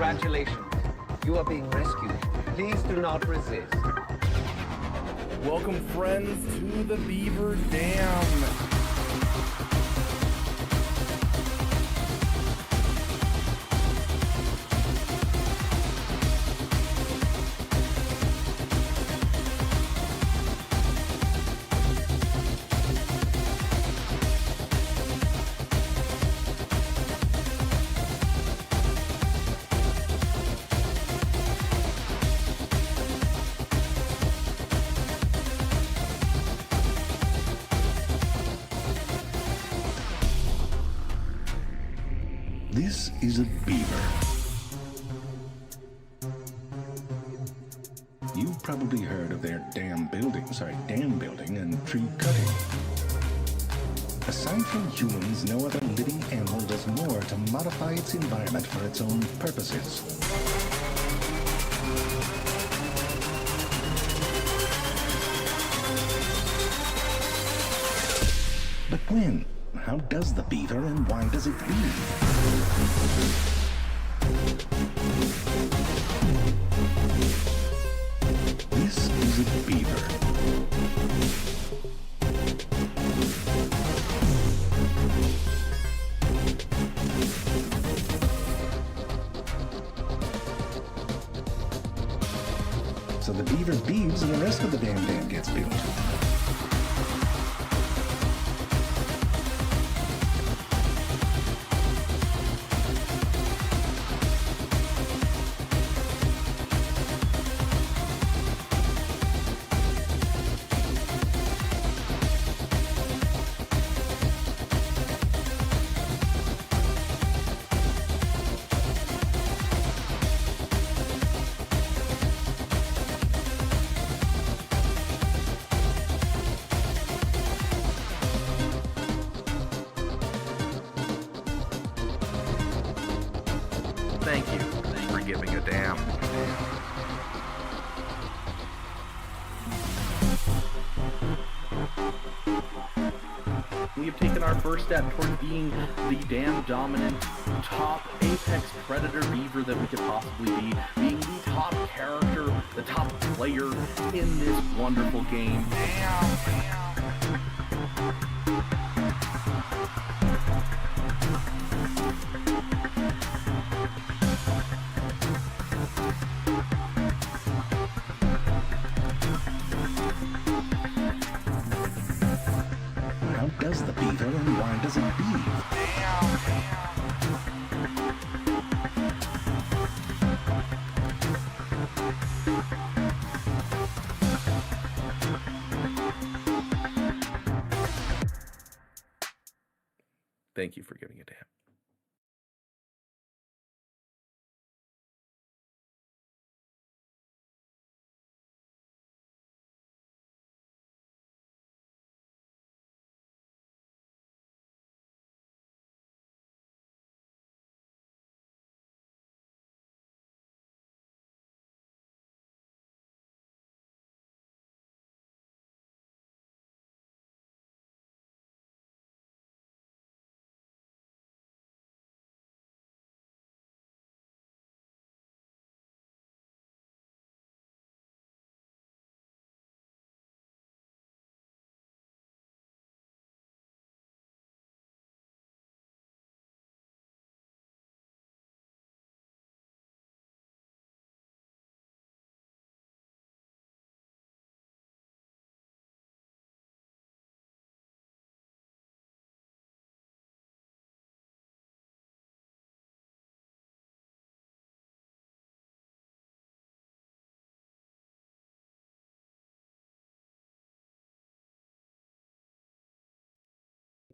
Congratulations. You are being rescued. Please do not resist. Welcome, friends, to the Beaver Dam. This is a beaver. You've probably heard of their dam building and tree cutting. Aside from humans, no other living animal does more to modify its environment for its own purposes. But when? How does the beaver and why does it breathe? This is a beaver. So the beaver beaves and the rest of the dam gets built. Thank you for giving a damn. We have taken our first step toward being the damn dominant top apex predator beaver that we could possibly be, being the top character, the top player in this wonderful game. How does the beaver and why does it beave? Thank you for giving a damn.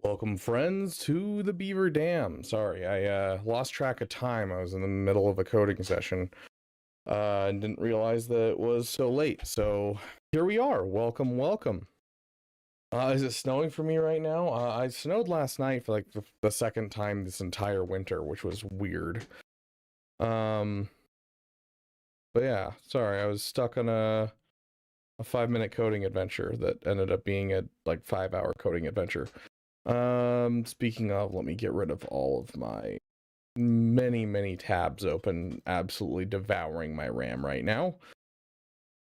Welcome, friends, to the Beaver Dam. Sorry, I lost track of time. I was in the middle of a coding session and didn't realize that it was so late. So here we are. Welcome, welcome. Is it snowing for me right now? I snowed last night for like the second time this entire winter, which was weird. But yeah, sorry, I was stuck on a 5-minute coding adventure that ended up being a like 5-hour coding adventure. Speaking of, let me get rid of all of my many tabs open, absolutely devouring my RAM right now,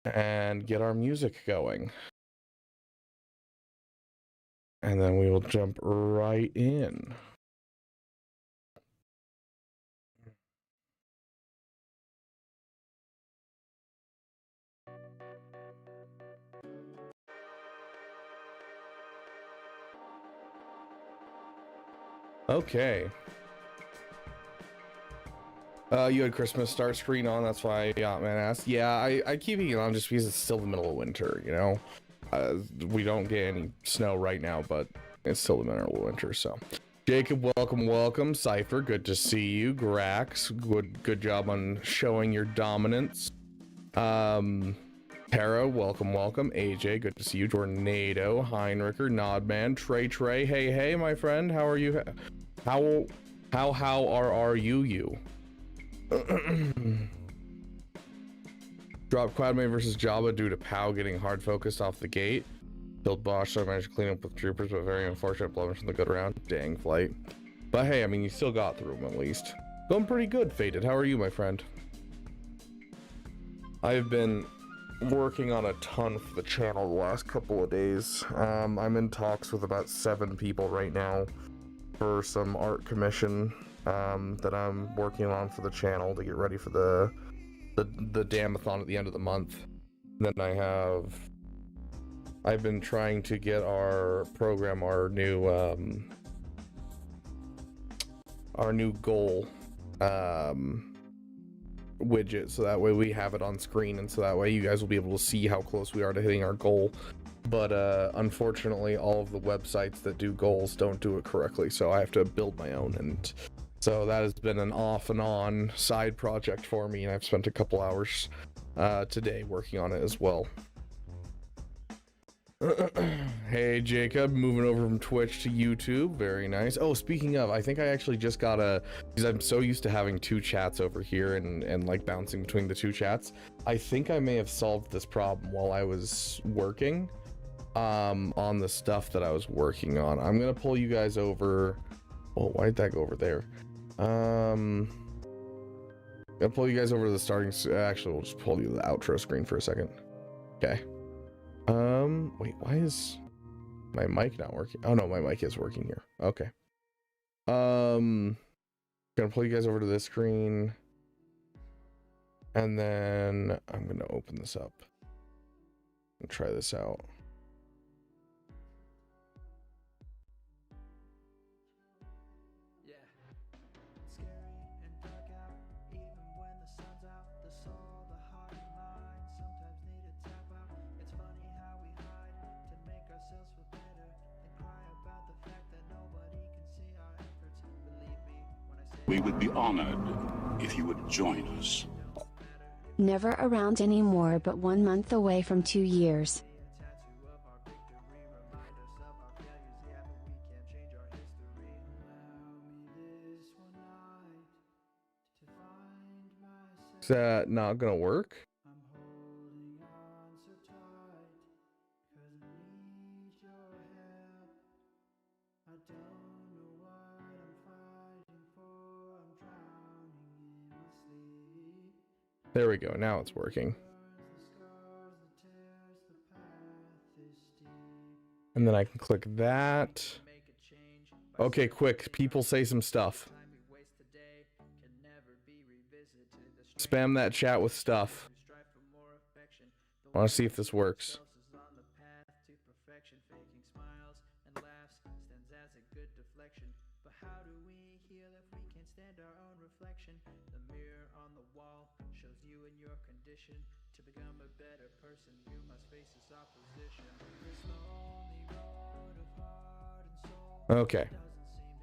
and get our music going. And then we will jump right in. Okay. You had Christmas start screen on, that's why Yachtman asked. Yeah, I keep it on just because it's still the middle of winter, you know? We don't get any snow right now, but it's still the middle of winter, so. Jacob, welcome. Cypher, good to see you. Grax, good job on showing your dominance. Tara, welcome. AJ, good to see you. Tornado, Heinricher, Nodman, Trey, hey, my friend, how are you? How are you? Drop Quadmate versus Jabba due to Pow getting hard focused off the gate. Killed Bosch, so I managed to clean up with troopers, but very unfortunate blemish from the good round. Dang flight. But hey, I mean, you still got through them at least. Going pretty good, Fated. How are you, my friend? I've been working on a ton for the channel the last couple of days. I'm in talks with about 7 people right now for some art commission that I'm working on for the channel to get ready for the Damathon at the end of the month. Then I've been trying to get our new goal widget, so that way we have it on screen, and so that way you guys will be able to see how close we are to hitting our goal. But unfortunately, all of the websites that do goals don't do it correctly, so I have to build my own, and so that has been an off and on side project for me, and I've spent a couple hours today working on it as well. Hey Jacob, moving over from Twitch to YouTube, very nice. Oh, speaking of, I think I actually just got because I'm so used to having 2 chats over here and like bouncing between the 2 chats. I think I may have solved this problem while I was working on the stuff that I was working on. I'm gonna pull you guys over. Oh, why did that go over there? I'll pull you guys over to the starting. Actually, we'll just pull you to the outro screen for a second. Okay. Wait, why is my mic not working? Oh no, my mic is working here. Okay. Gonna pull you guys over to this screen, and then I'm gonna open this up and try this out. We would be honored if you would join us. Never around anymore, but 1 month away from 2 years. Is that not gonna work? There we go, now it's working. And then I can click that. Okay, quick, people say some stuff. Spam that chat with stuff. I want to see if this works. Okay.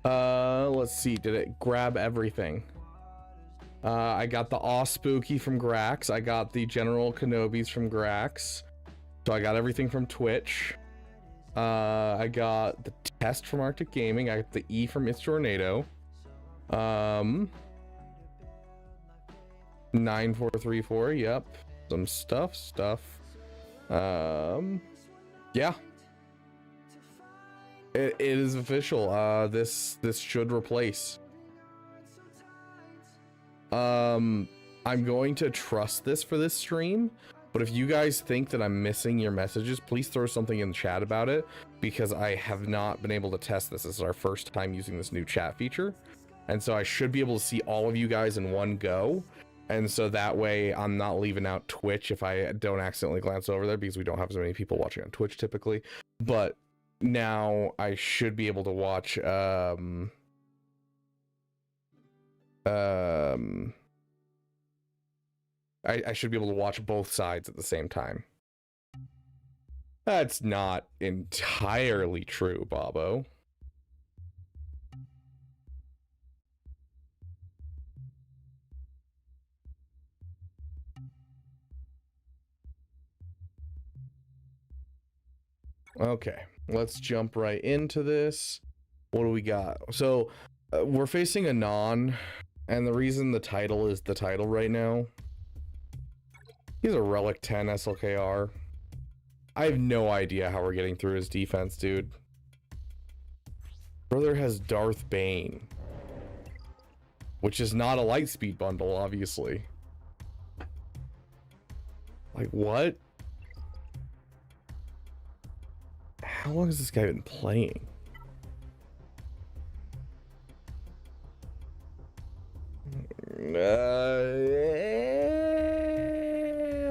Let's see. Did it grab everything? I got the Aw Spooky from Grax. I got the General Kenobis from Grax. So I got everything from Twitch. I got the test from Arctic Gaming. I got the E from It's Tornado. 9434. Yep. Some stuff. Yeah. It is official. This should replace. I'm going to trust this for this stream, but if you guys think that I'm missing your messages, please throw something in the chat about it, because I have not been able to test this. This is our first time using this new chat feature, and so I should be able to see all of you guys in one go, and so that way I'm not leaving out Twitch if I don't accidentally glance over there, because we don't have as many people watching on Twitch typically. But now I should be able to watch I should be able to watch both sides at the same time. That's not entirely true, Bobo. Okay, let's jump right into this. What do we got? So, we're facing a non, and the reason the title is the title right now, he's a Relic 10 SLKR. I have no idea how we're getting through his defense, dude. Brother has Darth Bane, which is not a light speed bundle, obviously. Like, what? How long has this guy been playing?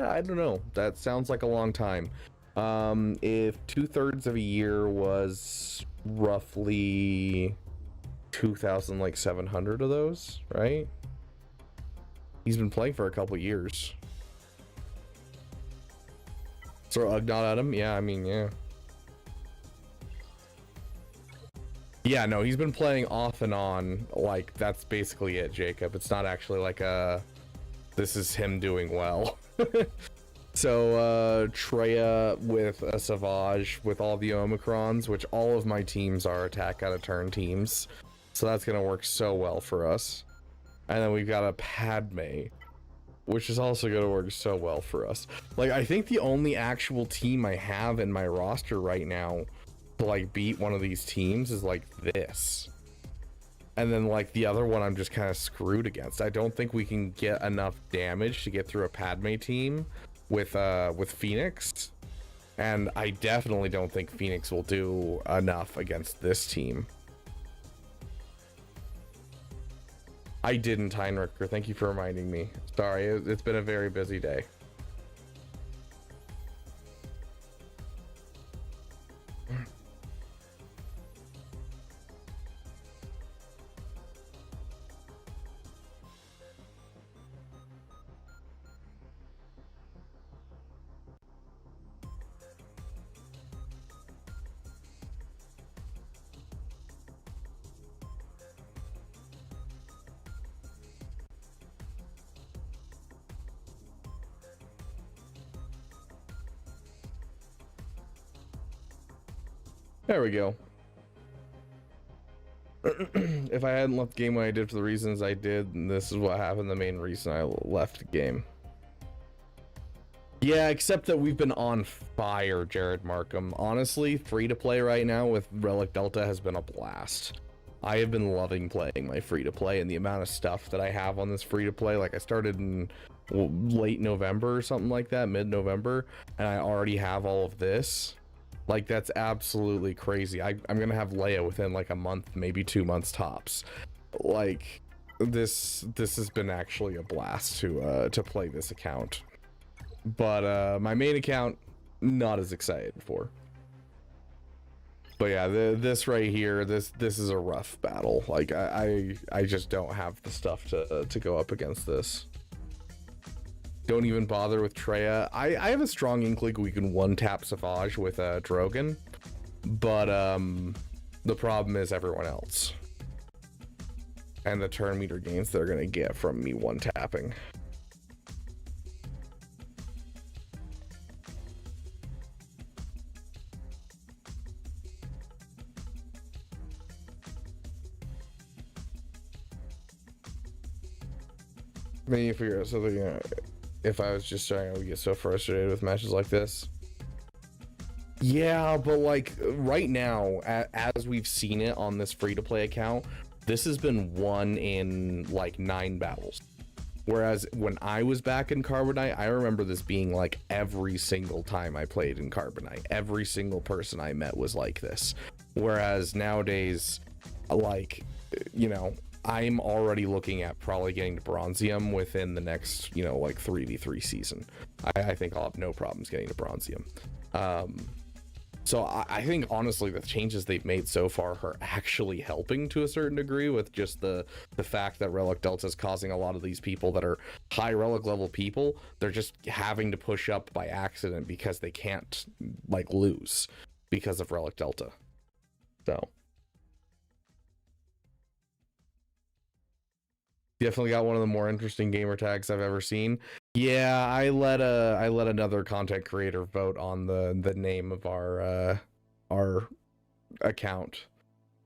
I don't know. That sounds like a long time. If 2/3 of a year was roughly 2,700 of those, right? He's been playing for a couple years. Throw Ugnaught at him? Yeah, I mean, yeah. Yeah, no, he's been playing off and on. Like, that's basically it, Jacob. It's not actually like this is him doing well. So, Treya with a Savage with all the Omicrons, which all of my teams are attack out of turn teams. So that's going to work so well for us. And then we've got a Padme, which is also going to work so well for us. Like, I think the only actual team I have in my roster right now to, like, beat one of these teams is, like, this. And then, like, the other one I'm just kind of screwed against. I don't think we can get enough damage to get through a Padme team with Phoenix. And I definitely don't think Phoenix will do enough against this team. I didn't, Heinricher. Thank you for reminding me. Sorry, it's been a very busy day. There we go. If I hadn't left the game when I did for the reasons I did, and this is what happened, the main reason I left the game. Yeah, except that we've been on fire, Jared Markham. Honestly, free to play right now with Relic Delta has been a blast. I have been loving playing my free to play, and the amount of stuff that I have on this free to play. Like, I started in late November or something like that, mid-November, and I already have all of this. Like, that's absolutely crazy. I'm gonna have Leia within like a month, maybe 2 months tops. Like, this has been actually a blast to play this account. But my main account, not as excited for. But yeah, this right here, this is a rough battle. Like, I just don't have the stuff to go up against this. Don't even bother with Treya. I have a strong inkling we can one-tap Savage with Drogon, but the problem is everyone else. And the turn meter gains they're gonna get from me one-tapping. Maybe figure out something, if I was just trying, I would get so frustrated with matches like this. Yeah, but like right now, as we've seen it on this free-to-play account, this has been won in like 9 battles. Whereas when I was back in Carbonite, I remember this being like every single time I played in Carbonite. Every single person I met was like this. Whereas nowadays, like, you know, I'm already looking at probably getting to Bronzium within the next, you know, like 3v3 season. I think I'll have no problems getting to Bronzium. So I think honestly the changes they've made so far are actually helping to a certain degree, with just the fact that Relic Delta is causing a lot of these people that are high Relic level people, they're just having to push up by accident because they can't like lose because of Relic Delta. So definitely got one of the more interesting gamer tags I've ever seen. Yeah, I let another content creator vote on the name of our account.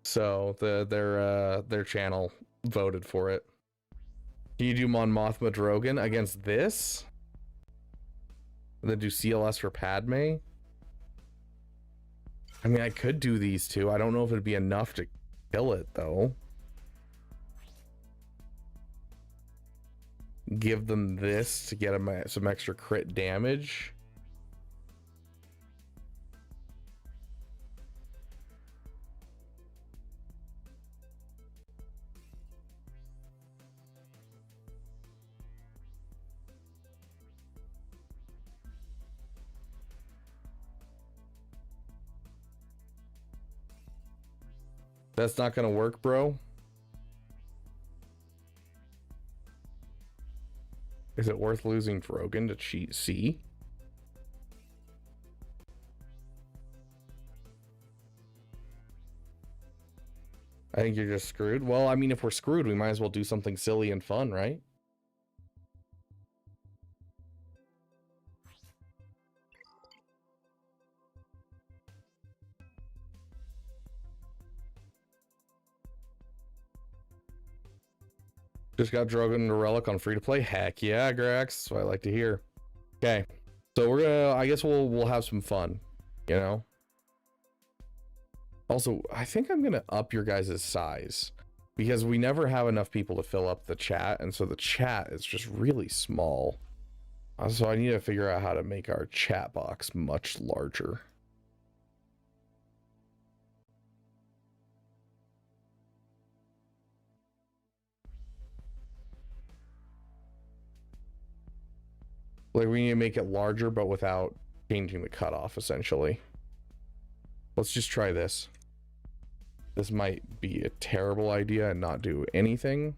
So their channel voted for it. Can you do Mon Mothma Drogon against this? And then do CLS for Padme? I mean, I could do these two. I don't know if it'd be enough to kill it though. Give them this to get them some extra crit damage. That's not gonna work, bro. Is it worth losing Drogon to cheat C? I think you're just screwed. Well, I mean, if we're screwed, we might as well do something silly and fun, right? Just got Drogon and Relic on free to play. Heck yeah, Grax. That's what I like to hear. Okay, so we're gonna. I guess we'll have some fun, you know. Also, I think I'm gonna up your guys' size because we never have enough people to fill up the chat, and so the chat is just really small. So I need to figure out how to make our chat box much larger. Like, we need to make it larger, but without changing the cutoff, essentially. Let's just try this. This might be a terrible idea and not do anything.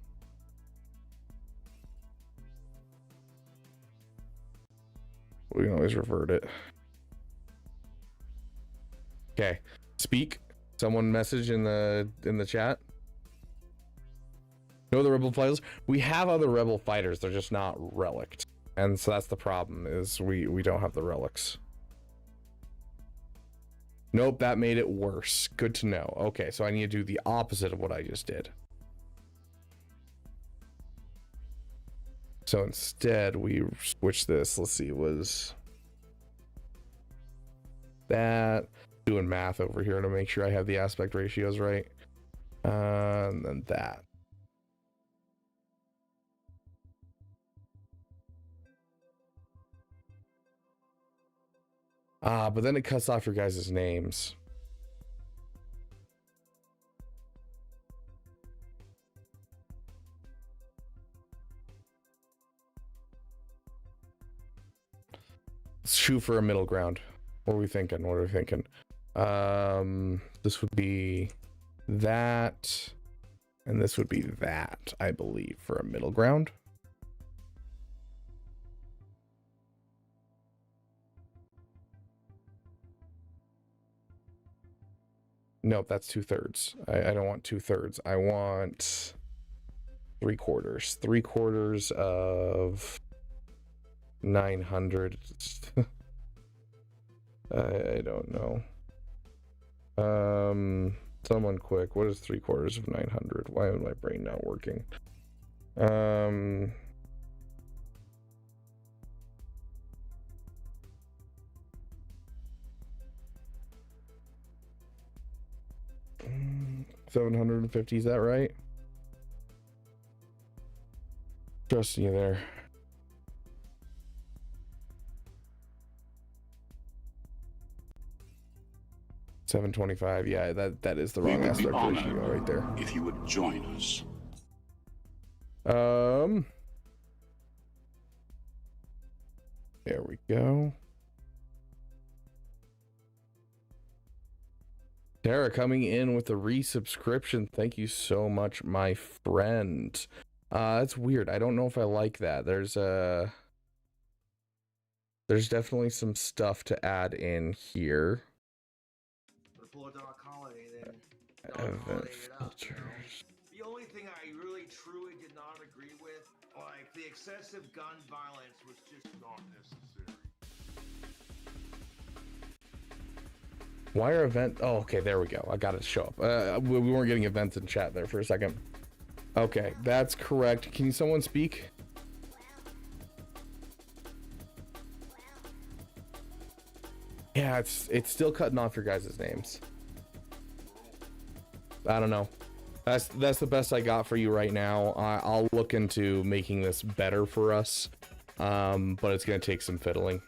We can always revert it. Okay. Speak. Someone message in the chat. No other rebel fighters. We have other rebel fighters. They're just not relicked. And so that's the problem, is we don't have the relics. Nope, that made it worse. Good to know. Okay, so I need to do the opposite of what I just did. So instead, we switch this. Let's see, it was that. Doing math over here to make sure I have the aspect ratios right. And then that. But then it cuts off your guys' names. Let's shoot for a middle ground. What are we thinking? What are we thinking? This would be that, and this would be that, I believe, for a middle ground. Nope, that's 2/3. I don't want 2/3. I want 3/4. 3/4 of 900. I don't know. Someone quick. What is 3/4 of 900? Why is my brain not working? 750, is that right? Trusting you there. $7.25. Yeah, that is the wrong aspect ratio right there. If you would join us. There we go. Tara coming in with a resubscription. Thank you so much, my friend. That's weird. I don't know if I like that. There's definitely some stuff to add in here. Event filters. The only thing I really truly did not agree with, like the excessive gun violence, was just not necessary. Why are event? Oh, okay, there we go. I got it to show up. We weren't getting events in chat there for a second. Okay, that's correct. Can someone speak? Yeah, it's still cutting off your guys' names. I don't know. That's the best I got for you right now. I'll look into making this better for us, but it's gonna take some fiddling.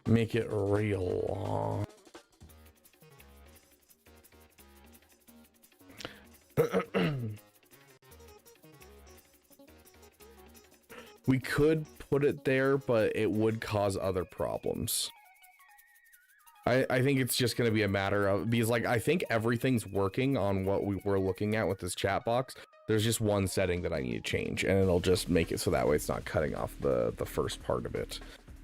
Make it real long. We could put it there, but it would cause other problems. I think it's just going to be a matter of, because like I think everything's working on what we were looking at with this chat box. There's just one setting that I need to change, and it'll just make it so that way it's not cutting off the first part of it.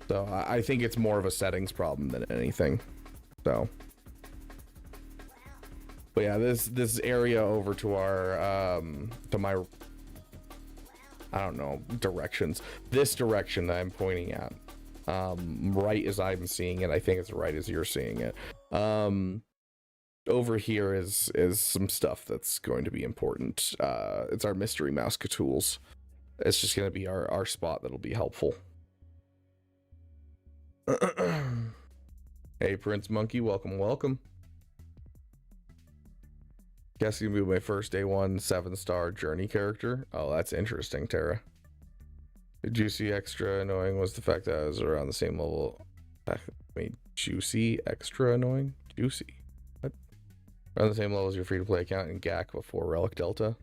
So I think it's more of a settings problem than anything. So, but yeah, this area over to our to my, I don't know, directions. This direction that I'm pointing at, right as I'm seeing it, I think it's right as you're seeing it. Over here is some stuff that's going to be important. It's our mystery mouse tools. It's just going to be our spot that'll be helpful. Hey, Prince Monkey, welcome. Guess you will be my first day 1 7-star journey character. Oh, that's interesting, Tara. Juicy extra annoying was the fact that I was around the same level. Wait, juicy extra annoying? Juicy. What? Around the same level as your free-to-play account in GAC before Relic Delta.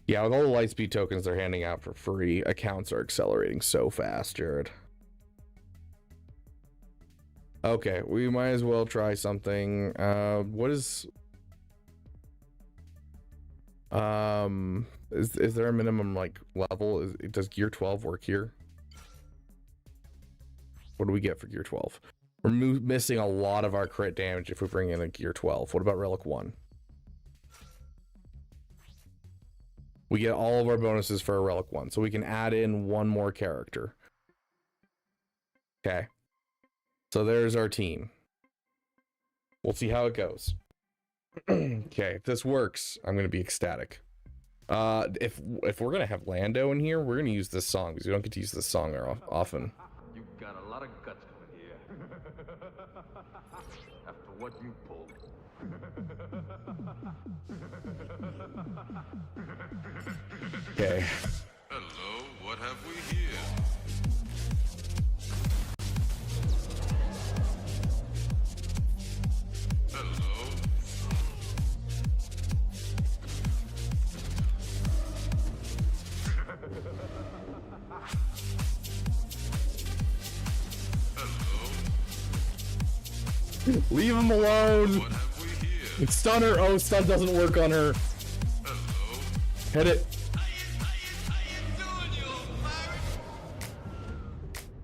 Yeah, with all the Lightspeed tokens they're handing out for free, accounts are accelerating so fast, Jared. Okay, we might as well try something. What is there a minimum like level? Does gear 12 work here? What do we get for gear 12? We're missing a lot of our crit damage if we bring in a gear 12. What about Relic 1? We get all of our bonuses for a Relic 1, so we can add in one more character. Okay. So there's our team. We'll see how it goes. Okay, if this works, I'm gonna be ecstatic. If we're gonna have Lando in here, we're gonna use this song because we don't get to use this song often. You got a lot of guts coming here. After what you pulled. Okay. Hello, what have we here? Hello. Hello. Leave him alone. What have we here? Stun her. Oh, stun doesn't work on her. Hello. Hit it.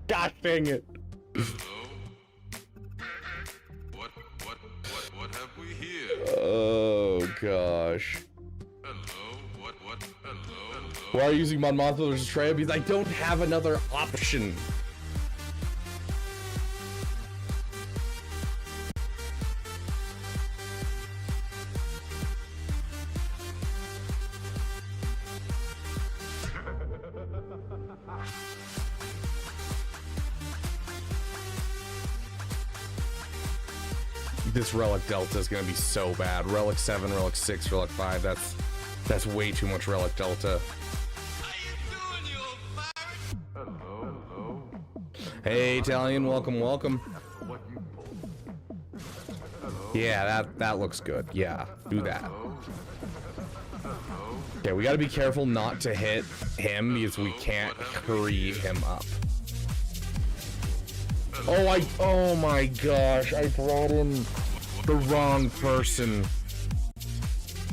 Gosh dang it. Hello. What have we here? Oh gosh. Hello. Hello. Why are you using Mon Mothma versus Trey? Because I don't have another option. this Relic Delta is gonna be so bad. Relic 7, Relic 6, Relic 5, that's way too much Relic Delta. Hey, Italian, welcome, welcome. Yeah, that looks good. Yeah, do that. Okay, we gotta be careful not to hit him because we can't hurry him up. Oh my gosh, I brought in the wrong person.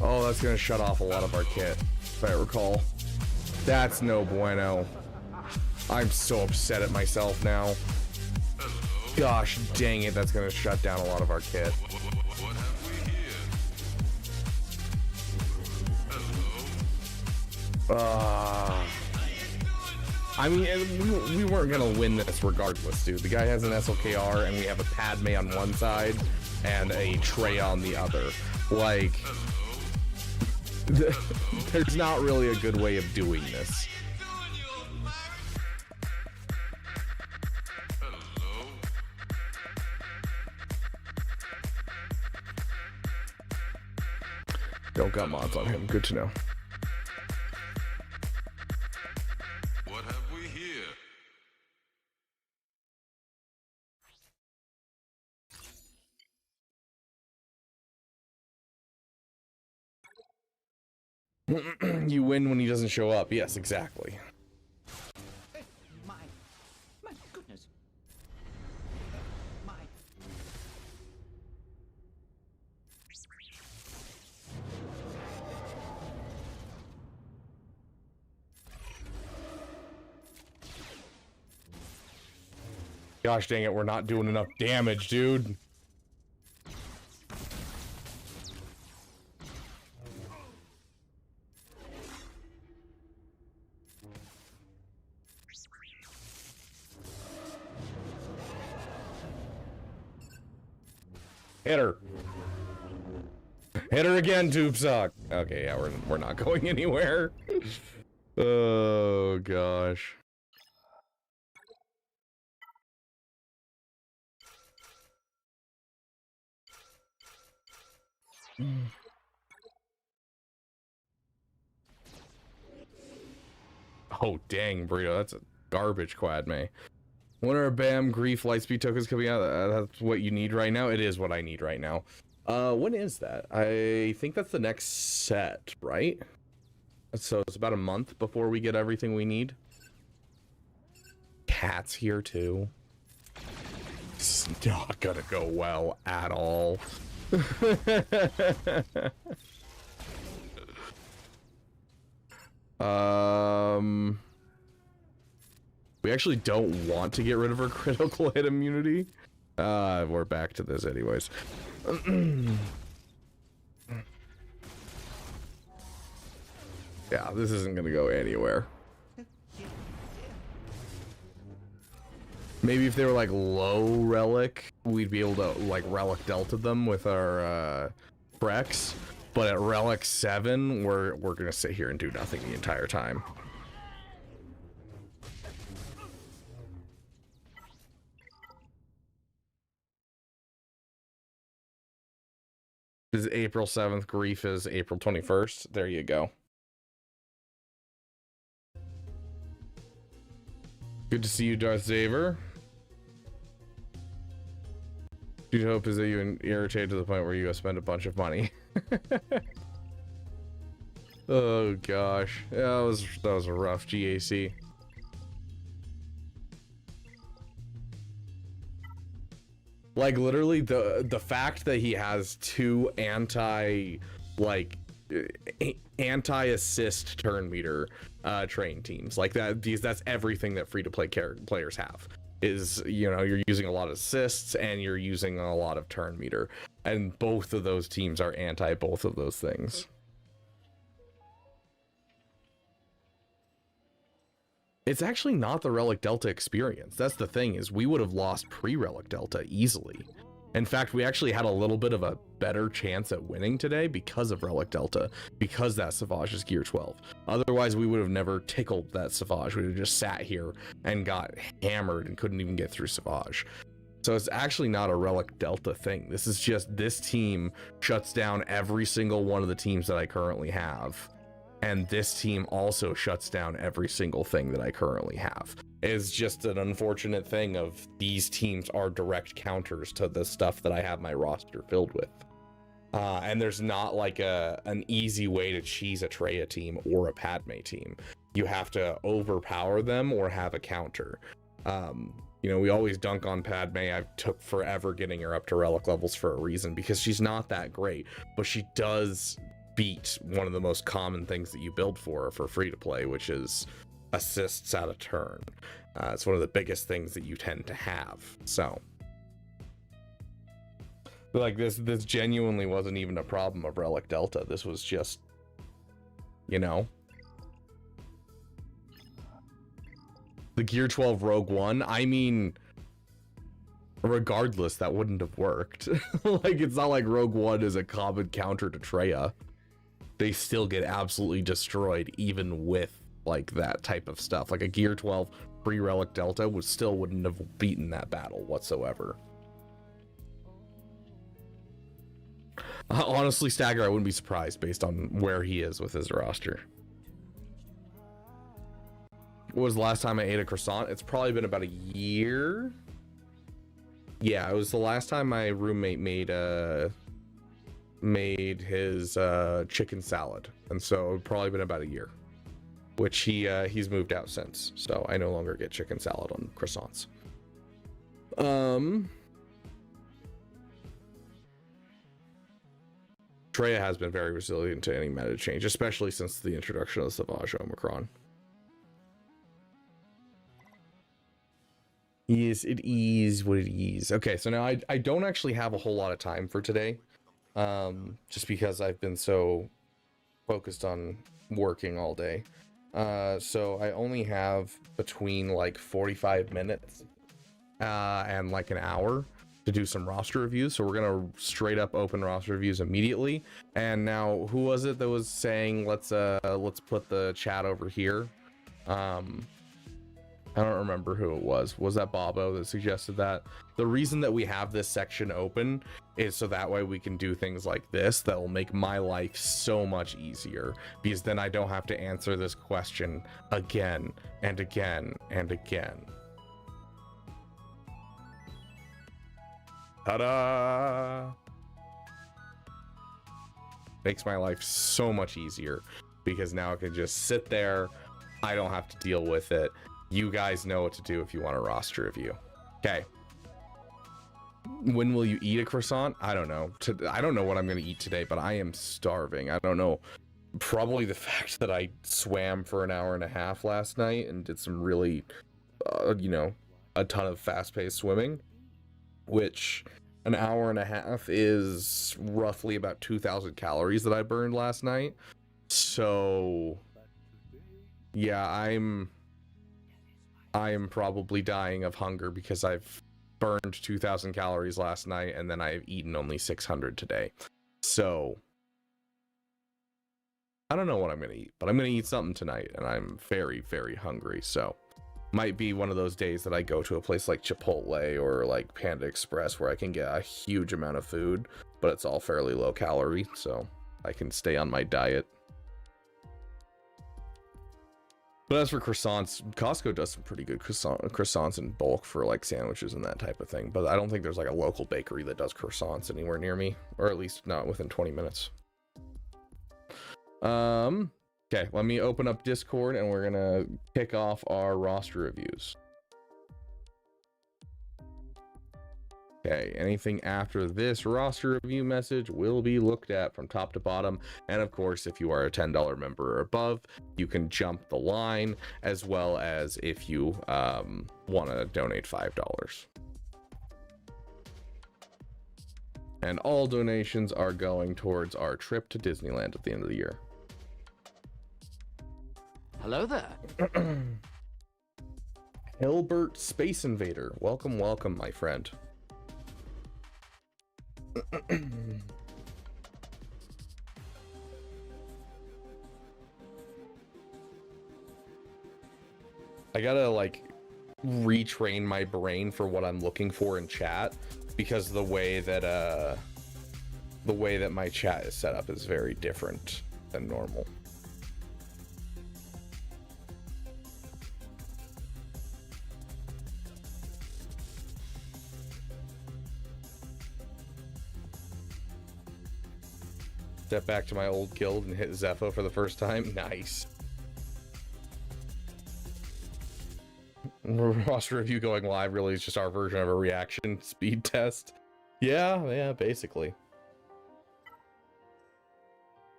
Oh, that's gonna shut off a lot of our kit, if I recall. That's no bueno. I'm so upset at myself now. Gosh dang it, that's gonna shut down a lot of our kit. I mean, we weren't gonna win this regardless, dude. The guy has an SLKR, and we have a Padme on one side and a Trey on the other. Like, there's not really a good way of doing this. Don't got mods on him. Good to know. What have we here? You win when he doesn't show up. Yes, exactly. My goodness. My. Gosh dang it, we're not doing enough damage, dude. Hit her. Hit her again, Tube Sock. Okay, yeah, we're not going anywhere. Oh gosh. Oh dang, Burrito, that's a garbage quad, May. When are BAM Grief Lightspeed tokens coming out? That's what you need right now? It is what I need right now. When is that? I think that's the next set, right? So it's about a month before we get everything we need. Cat's here too. It's not gonna go well at all. We actually don't want to get rid of our critical hit immunity. We're back to this anyways. Yeah, this isn't gonna go anywhere. Maybe if they were like low relic, we'd be able to like relic delta them with our Frex. But at relic 7, we're gonna sit here and do nothing the entire time. This is April 7th. Grief is April 21st. There you go. Good to see you, Darth Xavier. Dude, hope is that you irritated to the point where you spend a bunch of money. Oh gosh, yeah, that was a rough GAC. Like literally, the fact that he has two anti-assist turn meter train teams like that. That's everything that free-to-play players have. Is, you know, you're using a lot of assists and you're using a lot of turn meter, and both of those teams are anti both of those things. It's actually not the Relic Delta experience. That's the thing, is we would have lost pre-Relic Delta easily. In fact, we actually had a little bit of a better chance at winning today because of Relic Delta, because that Savage is gear 12. Otherwise, we would have never tickled that Savage. We would have just sat here and got hammered and couldn't even get through Savage. So it's actually not a Relic Delta thing. This is just this team shuts down every single one of the teams that I currently have. And this team also shuts down every single thing that I currently have. It's just an unfortunate thing of these teams are direct counters to the stuff that I have my roster filled with. And there's not like an easy way to cheese a Treya team or a Padme team. You have to overpower them or have a counter. You know, we always dunk on Padme. I took forever getting her up to relic levels for a reason, because she's not that great, but she does beat one of the most common things that you build for free to play, which is assists at a turn. It's one of the biggest things that you tend to have. So like this genuinely wasn't even a problem of Relic Delta. This was just, you know, the Gear 12 Rogue One. I mean, regardless, that wouldn't have worked. Like, it's not like Rogue One is a common counter to Treya. They still get absolutely destroyed even with like that type of stuff. Like a Gear 12 pre-Relic Delta wouldn't have beaten that battle whatsoever. Honestly, Stagger, I wouldn't be surprised based on where he is with his roster. What was the last time I ate a croissant? It's probably been about a year. Yeah, it was the last time my roommate made his chicken salad, and so it's probably been about a year, which he's moved out since, so I no longer get chicken salad on croissants. Treya has been very resilient to any meta change, especially since the introduction of the Savage Omicron. Yes, it is what it is. Okay, so now I don't actually have a whole lot of time for today, just because I've been so focused on working all day. So I only have between like 45 minutes and like an hour to do some roster reviews. So we're gonna straight up open roster reviews immediately. And now, who was it that was saying let's put the chat over here? I don't remember who it was. Was that Bobo that suggested that? The reason that we have this section open is so that way we can do things like this that will make my life so much easier, because then I don't have to answer this question again and again and again. Ta-da! Makes my life so much easier, because now I can just sit there. I don't have to deal with it. You guys know what to do if you want a roster review. Okay. When will you eat a croissant? I don't know. I don't know what I'm going to eat today, but I am starving. I don't know. Probably the fact that I swam for an hour and a half last night and did some really, you know, a ton of fast-paced swimming, which an hour and a half is roughly about 2,000 calories that I burned last night. So yeah, I am probably dying of hunger because I've burned 2,000 calories last night and then I've eaten only 600 today. So I don't know what I'm going to eat, but I'm going to eat something tonight, and I'm very, very hungry. So might be one of those days that I go to a place like Chipotle or like Panda Express where I can get a huge amount of food, but it's all fairly low calorie, so I can stay on my diet. But as for croissants, Costco does some pretty good croissants in bulk for like sandwiches and that type of thing. But I don't think there's like a local bakery that does croissants anywhere near me, or at least not within 20 minutes. Okay, let me open up Discord and we're gonna kick off our roster reviews. Okay, anything after this roster review message will be looked at from top to bottom. And of course, if you are a $10 member or above, you can jump the line, as well as if you want to donate $5. And all donations are going towards our trip to Disneyland at the end of the year. Hello there. Hilbert Space Invader, welcome, welcome, my friend. I gotta like retrain my brain for what I'm looking for in chat, because the way that my chat is set up is very different than normal. Step back to my old guild and hit Zepho for the first time. Nice. Roster review going live really is just our version of a reaction speed test. Yeah, basically.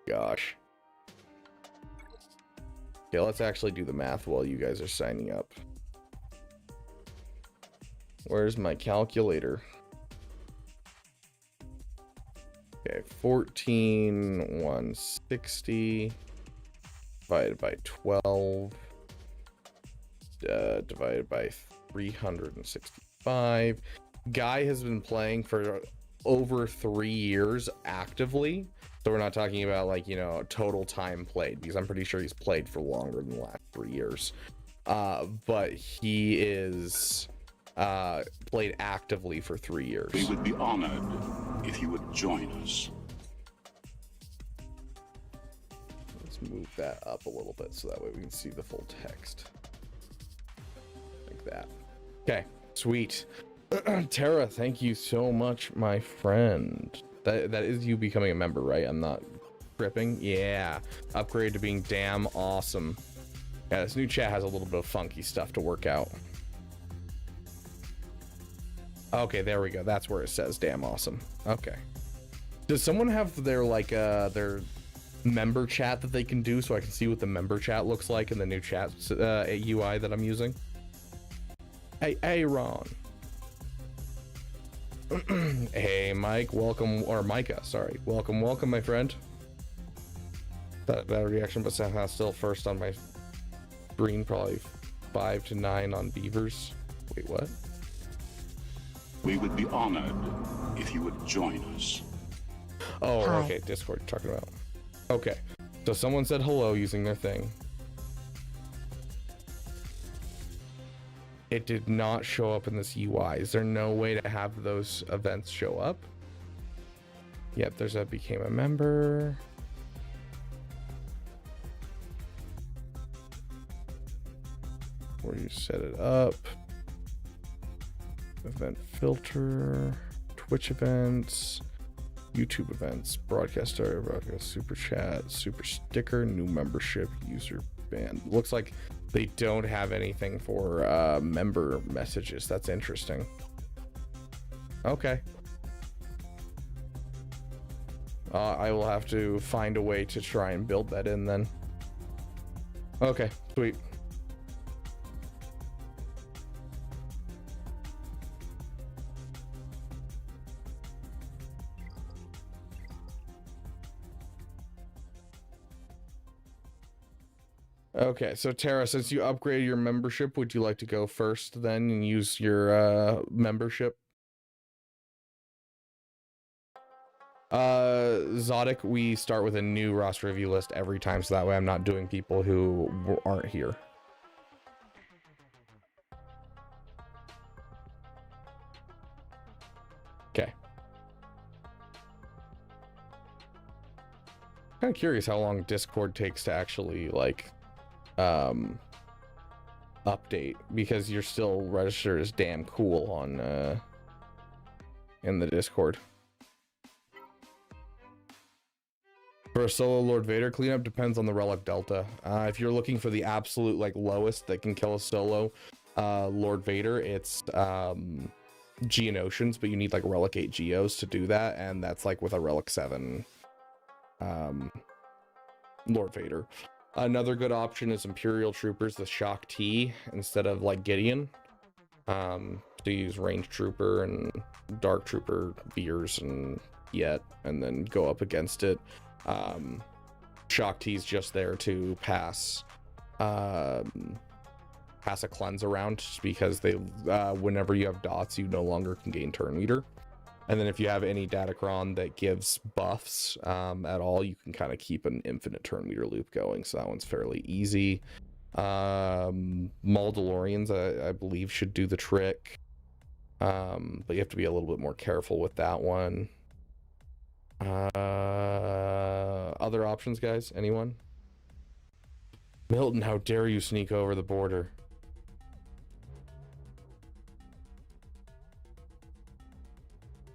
Gosh. Okay, let's actually do the math while you guys are signing up. Where's my calculator? Okay, 14,160 divided by 12 divided by 365. Guy has been playing for over 3 years actively, so we're not talking about, like, you know, total time played, because I'm pretty sure he's played for longer than the last 3 years. But he is played actively for 3 years. We would be honored if you would join us. Let's move that up a little bit so that way we can see the full text. Like that. Okay, sweet. Tara, thank you so much, my friend. That is you becoming a member, right? I'm not tripping. Yeah. Upgrade to being damn awesome. Yeah, this new chat has a little bit of funky stuff to work out. Okay, there we go. That's where it says damn awesome. Okay. Does someone have their, like, their member chat that they can do so I can see what the member chat looks like in the new chat UI that I'm using? Hey, Ron. Hey, Mike, welcome, or Micah, sorry. Welcome, my friend. That reaction, but somehow still first on my screen, probably 5 to 9 on Beavers. Wait, what? We would be honored if you would join us. Oh, Hi. okay, Discord you're talking about. Okay, so someone said hello using their thing. It did not show up in this UI. Is there no way to have those events show up? Yep, there's a became a member. Where you set it up. Event filter, Twitch events, YouTube events, broadcast starter, broadcast super chat, super sticker, new membership, user band. Looks like they don't have anything for member messages. That's interesting. Okay. I will have to find a way to try and build that in then. Okay, sweet. Okay, so Tara, since you upgraded your membership, would you like to go first then and use your membership? Zodic, we start with a new roster review list every time, so that way I'm not doing people who aren't here. Okay. Kind of curious how long Discord takes to actually, like, update, because you're still registered as damn cool on in the Discord. For a solo Lord Vader cleanup, depends on the relic delta. If you're looking for the absolute, like, lowest that can kill a solo Lord Vader, it's Geonosians, but you need, like, relic 8 Geos to do that, and that's like with a relic 7 Lord Vader. Another good option is Imperial Troopers, the Shock T, instead of, like, Gideon. So you use Range Trooper and Dark Trooper Beers and Yet, and then go up against it. Shock T's just there to pass a cleanse around, just because they whenever you have dots, you no longer can gain turn meter. And then if you have any Datacron that gives buffs at all, you can kind of keep an infinite turn meter loop going. So that one's fairly easy. Maldalorians, I believe, should do the trick. But you have to be a little bit more careful with that one. Other options, guys? Anyone? Milton, how dare you sneak over the border?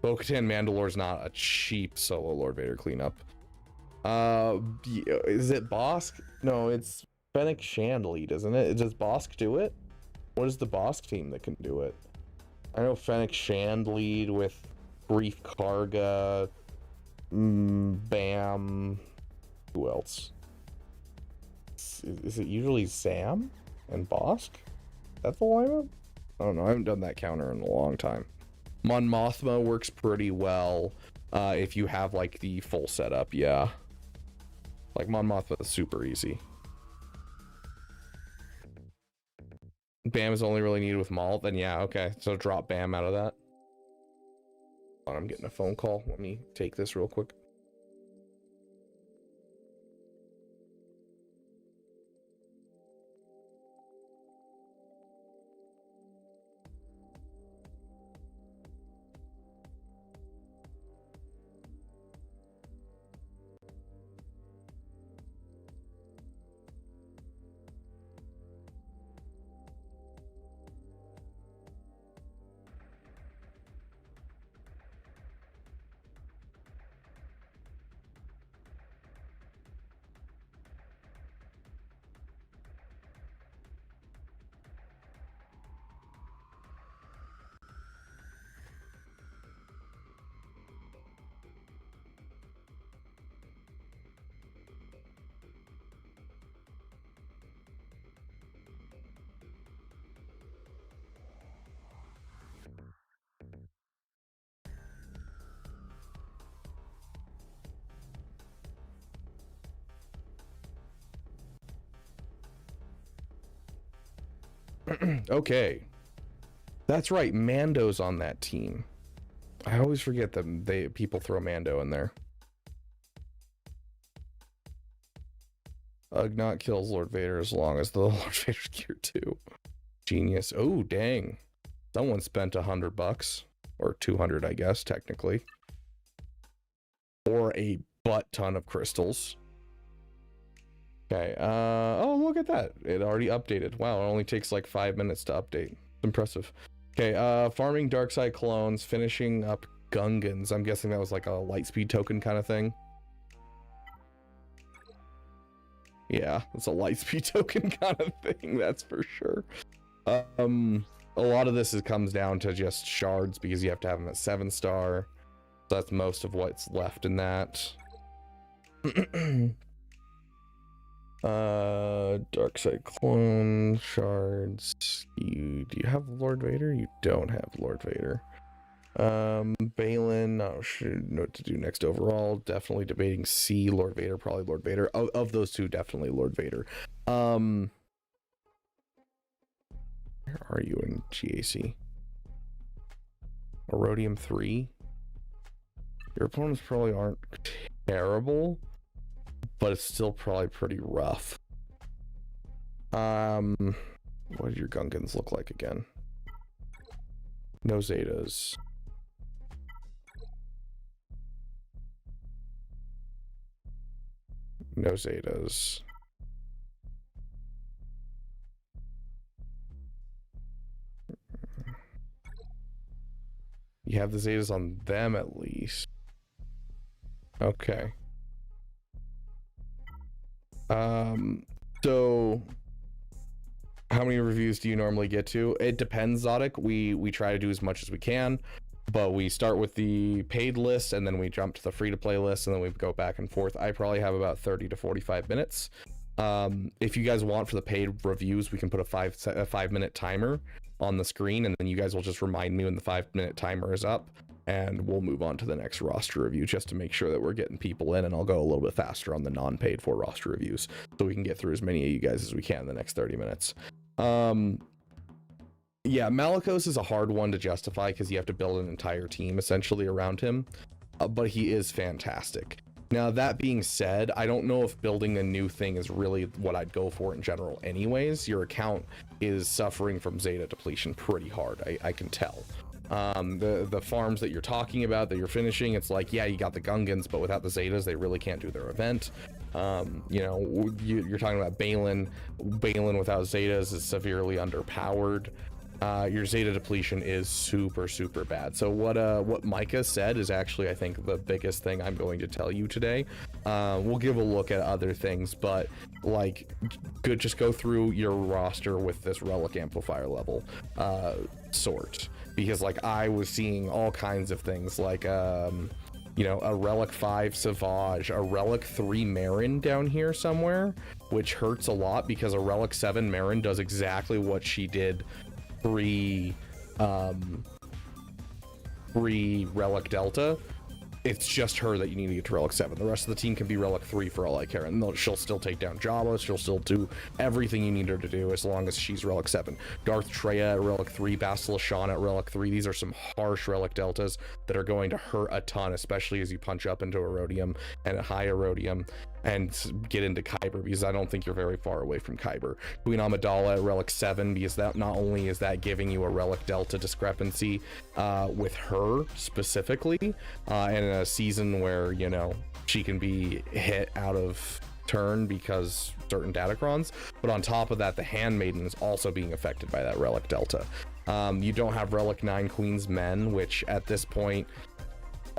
Bo-Katan Mandalore's not a cheap solo Lord Vader cleanup. Is it Bosk? No, it's Fennec Shand lead, isn't it? Does Bosk do it? What is the Bosk team that can do it? I know Fennec Shand lead with Brief Karga, Bam. Who else? Is it usually Sam and Bosk? That's the lineup? I don't know. I haven't done that counter in a long time. Mon Mothma works pretty well if you have like the full setup. Yeah, like Mon Mothma is super easy. Bam is only really needed with Maul. Then yeah, okay. So drop Bam out of that. Hold on, I'm getting a phone call. Let me take this real quick. Okay, that's right. Mando's on that team. I always forget that people throw Mando in there. Ugnaught kills Lord Vader as long as the Lord Vader's gear too. Genius. Oh dang! Someone spent $100 or 200, I guess technically, or a butt ton of crystals. Okay, oh, look at that. It already updated. Wow, it only takes like 5 minutes to update. Impressive. Okay, farming Darkside clones, finishing up Gungans. I'm guessing that was like a lightspeed token kind of thing. Yeah, it's a lightspeed token kind of thing, that's for sure. A lot of this comes down to just shards because you have to have them at 7-star. So that's most of what's left in that. Darkside clone shards. Do you have Lord Vader? You don't have Lord Vader. Balin, should know what to do next overall. Definitely debating C, Lord Vader, probably Lord Vader. Of those two, definitely Lord Vader. Where are you in GAC? Erodium 3. Your opponents probably aren't terrible, but it's still probably pretty rough. What do your Gungans look like again? No Zetas. No Zetas. You have the Zetas on them at least. Okay. So how many reviews do you normally get to? It depends, Zodic. We try to do as much as we can, but we start with the paid list and then we jump to the free-to-play list and then we go back and forth. I probably have about 30 to 45 minutes. If you guys want for the paid reviews, we can put a 5-minute timer on the screen, and then you guys will just remind me when the 5-minute timer is up, and we'll move on to the next roster review just to make sure that we're getting people in, and I'll go a little bit faster on the non-paid for roster reviews so we can get through as many of you guys as we can in the next 30 minutes. Yeah, Malicos is a hard one to justify because you have to build an entire team essentially around him, but he is fantastic. Now, that being said, I don't know if building a new thing is really what I'd go for in general anyways. Your account is suffering from Zeta depletion pretty hard, I can tell. The farms that you're talking about, that you're finishing, it's like, yeah, you got the Gungans, but without the Zetas, they really can't do their event. You know, you're talking about Balin. Balin without Zetas is severely underpowered. Your Zeta depletion is super bad. So what Micah said is actually, I think, the biggest thing I'm going to tell you today. We'll give a look at other things, but like, just go through your roster with this relic amplifier level sort, because like I was seeing all kinds of things like you know, a relic 5 Savage, a relic 3 Marin down here somewhere, which hurts a lot because a relic 7 Marin does exactly what she did pre relic Delta. It's just her that you need to get to relic 7. The rest of the team can be relic 3 for all I care, and she'll still take down Jabba. She'll still do everything you need her to do as long as she's relic 7. Darth Treya at relic 3, Bastila Shan at relic 3. These are some harsh relic deltas that are going to hurt a ton, especially as you punch up into Erodium and a high Erodium and get into Kyber, because I don't think you're very far away from Kyber. Queen Amidala at relic 7, because that not only is that giving you a relic delta discrepancy with her specifically, and in a season where, you know, she can be hit out of turn because certain datacrons, but on top of that, the Handmaiden is also being affected by that relic delta. You don't have relic 9 Queen's Men, which at this point,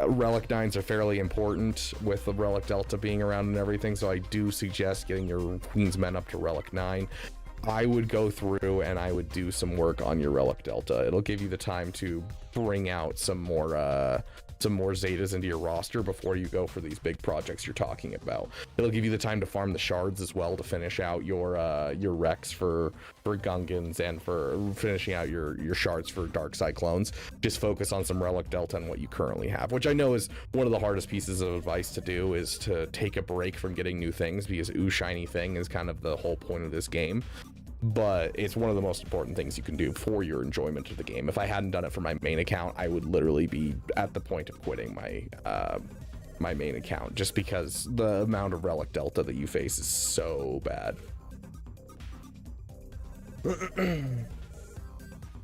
relic 9s are fairly important with the relic delta being around and everything, so I do suggest getting your Queen's Men up to relic 9. I would go through and I would do some work on your relic delta. It'll give you the time to bring out some more Zetas into your roster before you go for these big projects you're talking about. It'll give you the time to farm the shards as well to finish out your Rex for Gungans and for finishing out your shards for Dark Cyclones. Just focus on some relic delta and what you currently have, which I know is one of the hardest pieces of advice to do, is to take a break from getting new things, because ooh, shiny thing is kind of the whole point of this game. But it's one of the most important things you can do for your enjoyment of the game. If I hadn't done it for my main account, I would literally be at the point of quitting my my main account, just because the amount of relic delta that you face is so bad.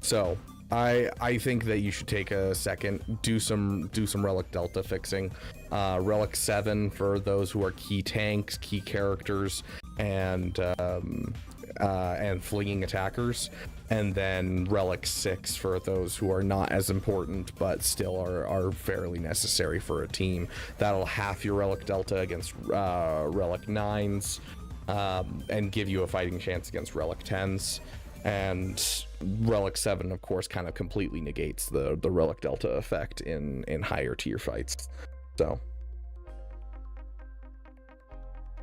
So I think that you should take a second, do some relic delta fixing. Relic 7 for those who are key tanks, key characters, and flinging attackers, and then relic 6 for those who are not as important but still are fairly necessary for a team. That'll half your relic delta against relic 9s, and give you a fighting chance against relic 10s. And relic 7, of course, kind of completely negates the relic delta effect in higher tier fights. So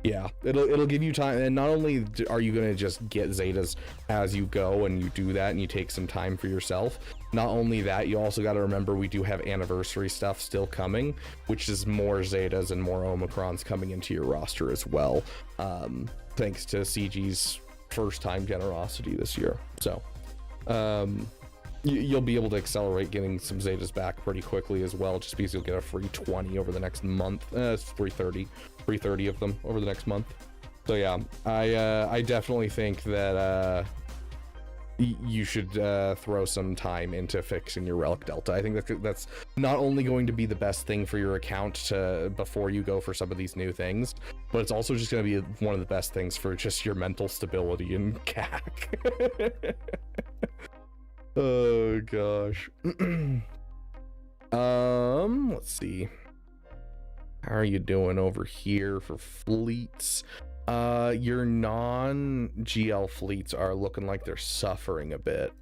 yeah, it'll give you time, and not only are you going to just get Zetas as you go, and you do that and you take some time for yourself, not only that, you also got to remember we do have anniversary stuff still coming, which is more Zetas and more Omicrons coming into your roster as well, thanks to CG's first time generosity this year. So you'll be able to accelerate getting some Zetas back pretty quickly as well, just because you'll get a free 20 over the next month. It's free 30 of them over the next month. So yeah, I definitely think that you should throw some time into fixing your relic delta. I think that's not only going to be the best thing for your account before you go for some of these new things, but it's also just going to be one of the best things for just your mental stability and CAC. Oh gosh. Let's see. How are you doing over here for fleets? Your non-GL fleets are looking like they're suffering a bit.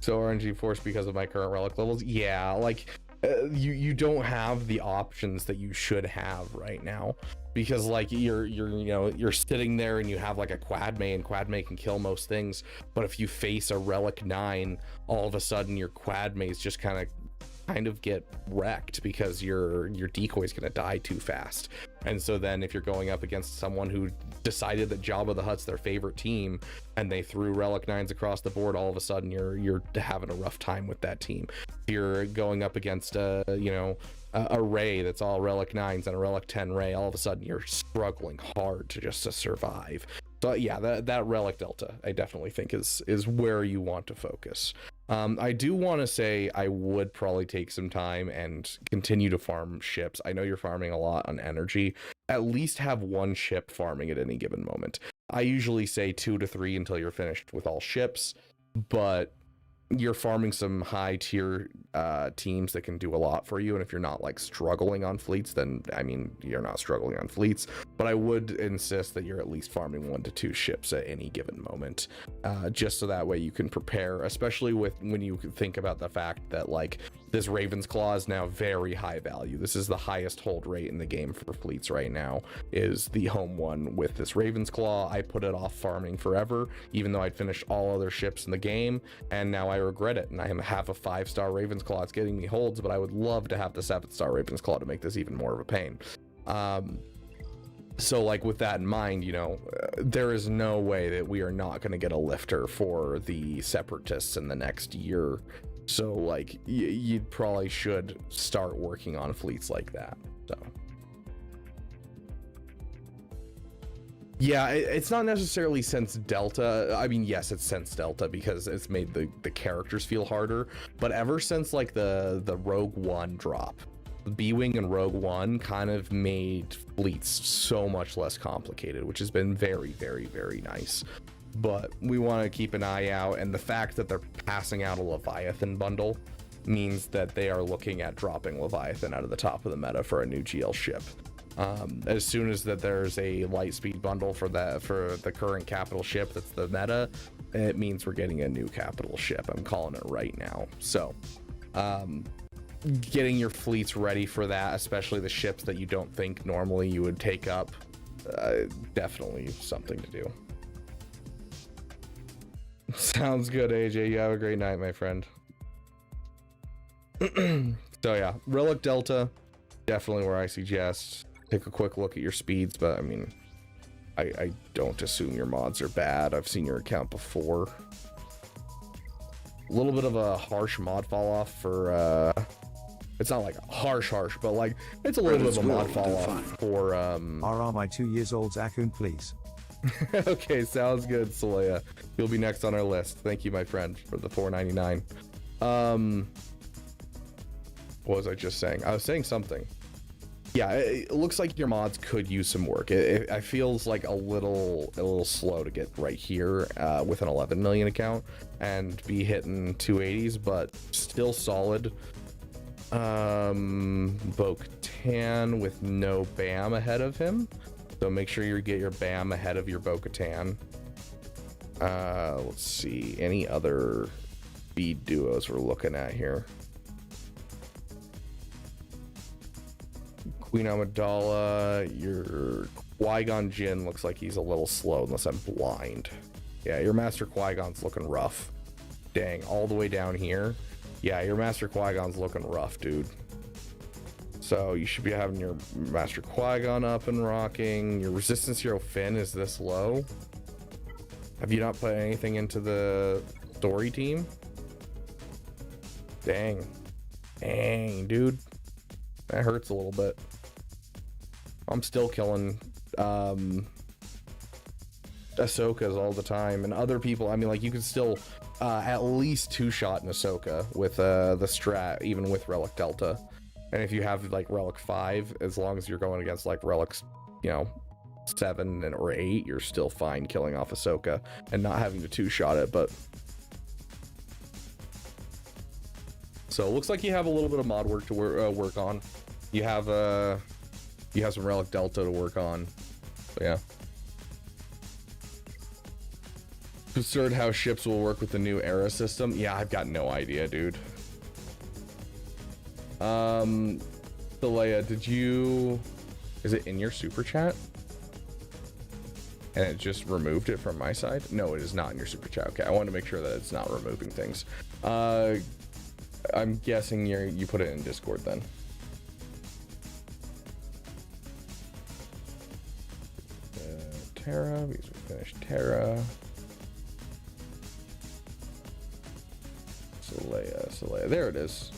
So RNG force because of my current relic levels? Yeah, like you don't have the options that you should have right now, because like you're sitting there and you have like a Quadme, and Quadme can kill most things, but if you face a relic 9, all of a sudden your Quadme is just kind of kind of get wrecked because your decoy is going to die too fast. And so then if you're going up against someone who decided that Jabba the Hutt's their favorite team and they threw Relic 9s across the board, all of a sudden you're having a rough time with that team. If you're going up against a Ray that's all Relic 9s and a Relic 10 Ray, all of a sudden you're struggling hard to survive. So yeah, that Relic Delta I definitely think is where you want to focus. I do want to say I would probably take some time and continue to farm ships. I know you're farming a lot on energy. At least have one ship farming at any given moment. I usually say 2 to 3 until you're finished with all ships, but you're farming some high tier teams that can do a lot for you. And if you're not like struggling on fleets, then I mean, you're not struggling on fleets, but I would insist that you're at least farming 1 to 2 ships at any given moment, just so that way you can prepare, especially when you think about the fact that like this Raven's Claw is now very high value. This is the highest hold rate in the game for fleets right now, is the home one with this Raven's Claw. I put it off farming forever, even though I'd finished all other ships in the game, and now I regret it. And I have a 5-star Raven's Claw. It's getting me holds, but I would love to have the 7-star Raven's Claw to make this even more of a pain. So like with that in mind, there is no way that we are not going to get a lifter for the Separatists in the next year. So like you probably should start working on fleets like that. So yeah, it's not necessarily Sense Delta. I mean, yes, it's Sense Delta because it's made the characters feel harder, but ever since like the Rogue One drop, B-Wing and Rogue One kind of made fleets so much less complicated, which has been very, very, very nice. But we want to keep an eye out, and the fact that they're passing out a Leviathan bundle means that they are looking at dropping Leviathan out of the top of the meta for a new GL ship. As soon as that there's a Lightspeed bundle for the current capital ship that's the meta, it means we're getting a new capital ship. I'm calling it right now. So getting your fleets ready for that, especially the ships that you don't think normally you would take up, definitely something to do. Sounds good, AJ. You have a great night, my friend. So yeah, Relic Delta, definitely where I suggest take a quick look at your speeds, but I mean, I don't assume your mods are bad. I've seen your account before. A little bit of a harsh mod fall off for it's not like harsh, but like it's a little bit of a mod fall off for RR my 2 years old Zakun, please. Okay, sounds good, Solea. You'll be next on our list. Thank you, my friend, for the $4.99. What was I just saying? I was saying something. Yeah, it looks like your mods could use some work. It feels like a little slow to get right here with an 11 million account and be hitting 280s, but still solid. Bo-Katan with no BAM ahead of him. So make sure you get your BAM ahead of your Bo-Katan. Let's see, any other speed duos we're looking at here. Queen Amidala, your Qui-Gon Jinn looks like he's a little slow unless I'm blind. Yeah, your Master Qui-Gon's looking rough. Dang, all the way down here. Yeah, your Master Qui-Gon's looking rough, dude. So you should be having your Master Qui-Gon up and rocking. Your Resistance Hero Finn is this low. Have you not put anything into the story team? Dang, dude. That hurts a little bit. I'm still killing Ahsokas all the time, and other people. I mean, like, you can still at least 2-shot in Ahsoka with the strat, even with Relic Delta. And if you have like Relic 5, as long as you're going against like Relics, 7 or 8, you're still fine killing off Ahsoka and not having to 2-shot it. But so it looks like you have a little bit of mod work to work on. You have some Relic Delta to work on. So yeah. Concerned how ships will work with the new era system. Yeah, I've got no idea, dude. Leia, is it in your super chat? And it just removed it from my side? No, it is not in your super chat. Okay, I want to make sure that it's not removing things. I'm guessing you put it in Discord then. Terra, because we finished Terra. Solea, there it is.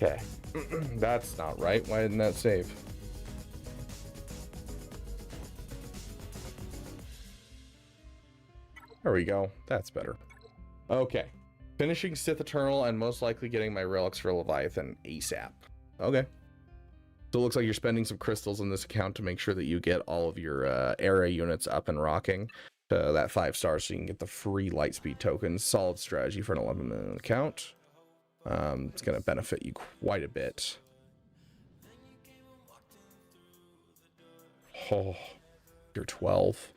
Okay, that's not right. Why didn't that save? There we go. That's better. Okay. Finishing Sith Eternal and most likely getting my relics for Leviathan ASAP. Okay. So it looks like you're spending some crystals in this account to make sure that you get all of your era units up and rocking to that 5 stars so you can get the free Lightspeed tokens. Solid strategy for an 11 million account. It's going to benefit you quite a bit. Oh, you're 12.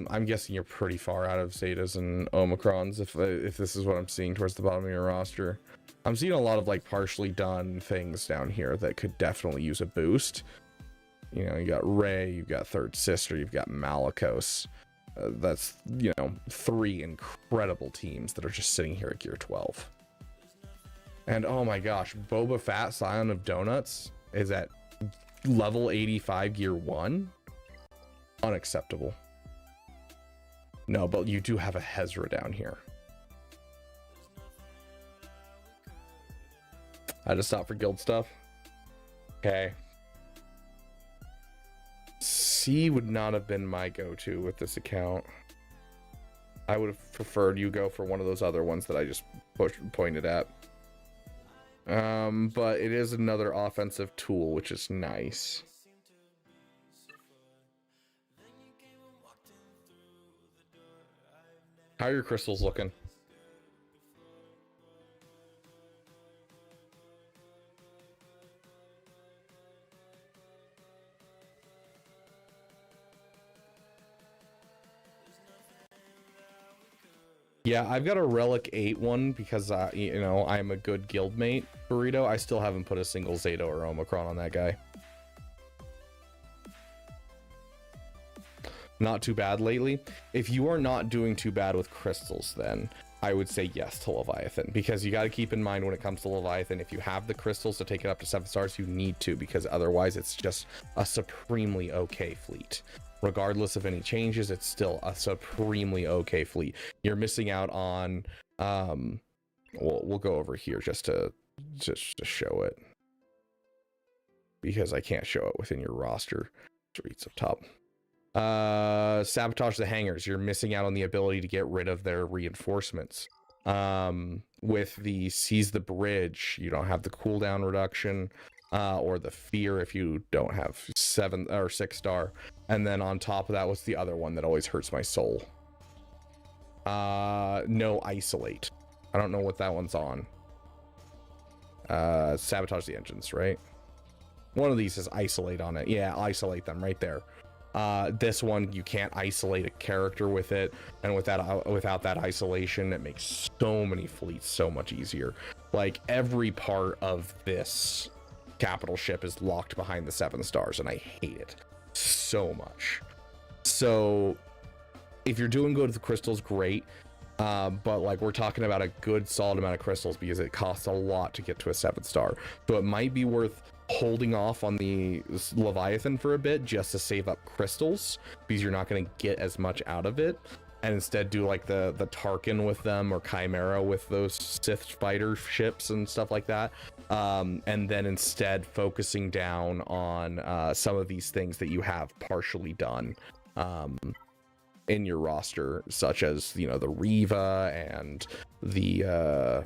I'm guessing you're pretty far out of Zetas and Omicrons if this is what I'm seeing towards the bottom of your roster. I'm seeing a lot of like partially done things down here that could definitely use a boost. You know, you got Rey, you've got Third Sister, you've got Malicos. That's, you know, 3 incredible teams that are just sitting here at gear 12. And oh my gosh, Boba Fett, Scion of Donuts is at level 85 gear 1. Unacceptable. No, but you do have a Hezra down here. I had to stop for guild stuff. Okay. C would not have been my go-to with this account. I would have preferred you go for one of those other ones that I just pointed at. But it is another offensive tool, which is nice. How are your crystals looking? Yeah, I've got a Relic 8 one because, you know, I'm a good guildmate, Burrito. I still haven't put a single Zeta or Omicron on that guy. Not too bad lately. If you are not doing too bad with crystals, then I would say yes to Leviathan, because you got to keep in mind when it comes to Leviathan, if you have the crystals to take it up to 7 stars, you need to, because otherwise it's just a supremely okay fleet. Regardless of any changes, it's still a supremely okay fleet. You're missing out on we'll go over here just to show it, because I can't show it within your roster. Streets up top. Sabotage the hangars. You're missing out on the ability to get rid of their reinforcements. With the seize the bridge, you don't have the cooldown reduction or the fear if you don't have 7 or 6 star. And then on top of that, what's the other one that always hurts my soul? No isolate. I don't know what that one's on. Sabotage the engines, right? One of these is isolate on it. Yeah, isolate them right there. This one, you can't isolate a character with it, and without that isolation, it makes so many fleets so much easier. Like, every part of this capital ship is locked behind the 7 stars, and I hate it so much. So if you're doing good with the crystals, great, but like, we're talking about a good solid amount of crystals, because it costs a lot to get to a 7 star. So it might be worth holding off on the Leviathan for a bit just to save up crystals, because you're not going to get as much out of it, and instead do like the Tarkin with them, or Chimera with those Sith fighter ships and stuff like that, and then instead focusing down on some of these things that you have partially done in your roster, such as, you know, the Riva and the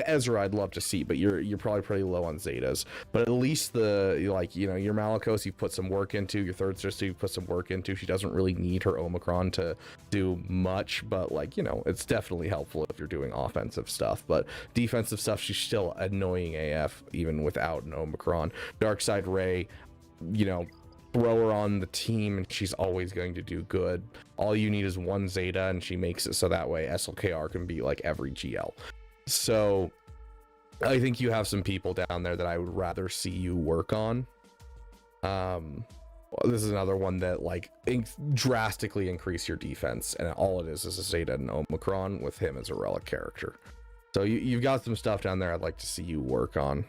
Ezra I'd love to see, but you're probably pretty low on Zetas. But at least like, you know, your Malicos you've put some work into, your Third Sister you've put some work into. She doesn't really need her Omicron to do much, but like, you know, it's definitely helpful if you're doing offensive stuff. But defensive stuff, she's still annoying AF even without an Omicron. Darkside Rey, you know, throw her on the team and she's always going to do good. All you need is 1 Zeta and she makes it so that way SLKR can be like every GL. So I think you have some people down there that I would rather see you work on. Well, this is another one that like drastically increase your defense, and all it is a Zeta and Omicron with him as a relic character. So you've got some stuff down there I'd like to see you work on.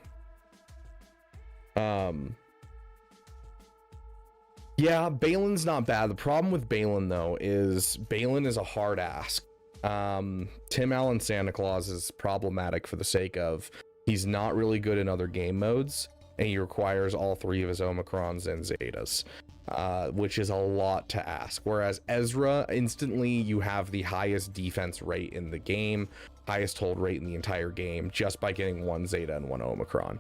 Yeah, Balin's not bad. The problem with Balin though is Balin is a hard ask. Tim Allen Santa Claus is problematic for the sake of he's not really good in other game modes, and he requires all 3 of his Omicrons and Zetas, which is a lot to ask. Whereas Ezra, instantly you have the highest defense rate in the game, highest hold rate in the entire game, just by getting 1 Zeta and 1 Omicron.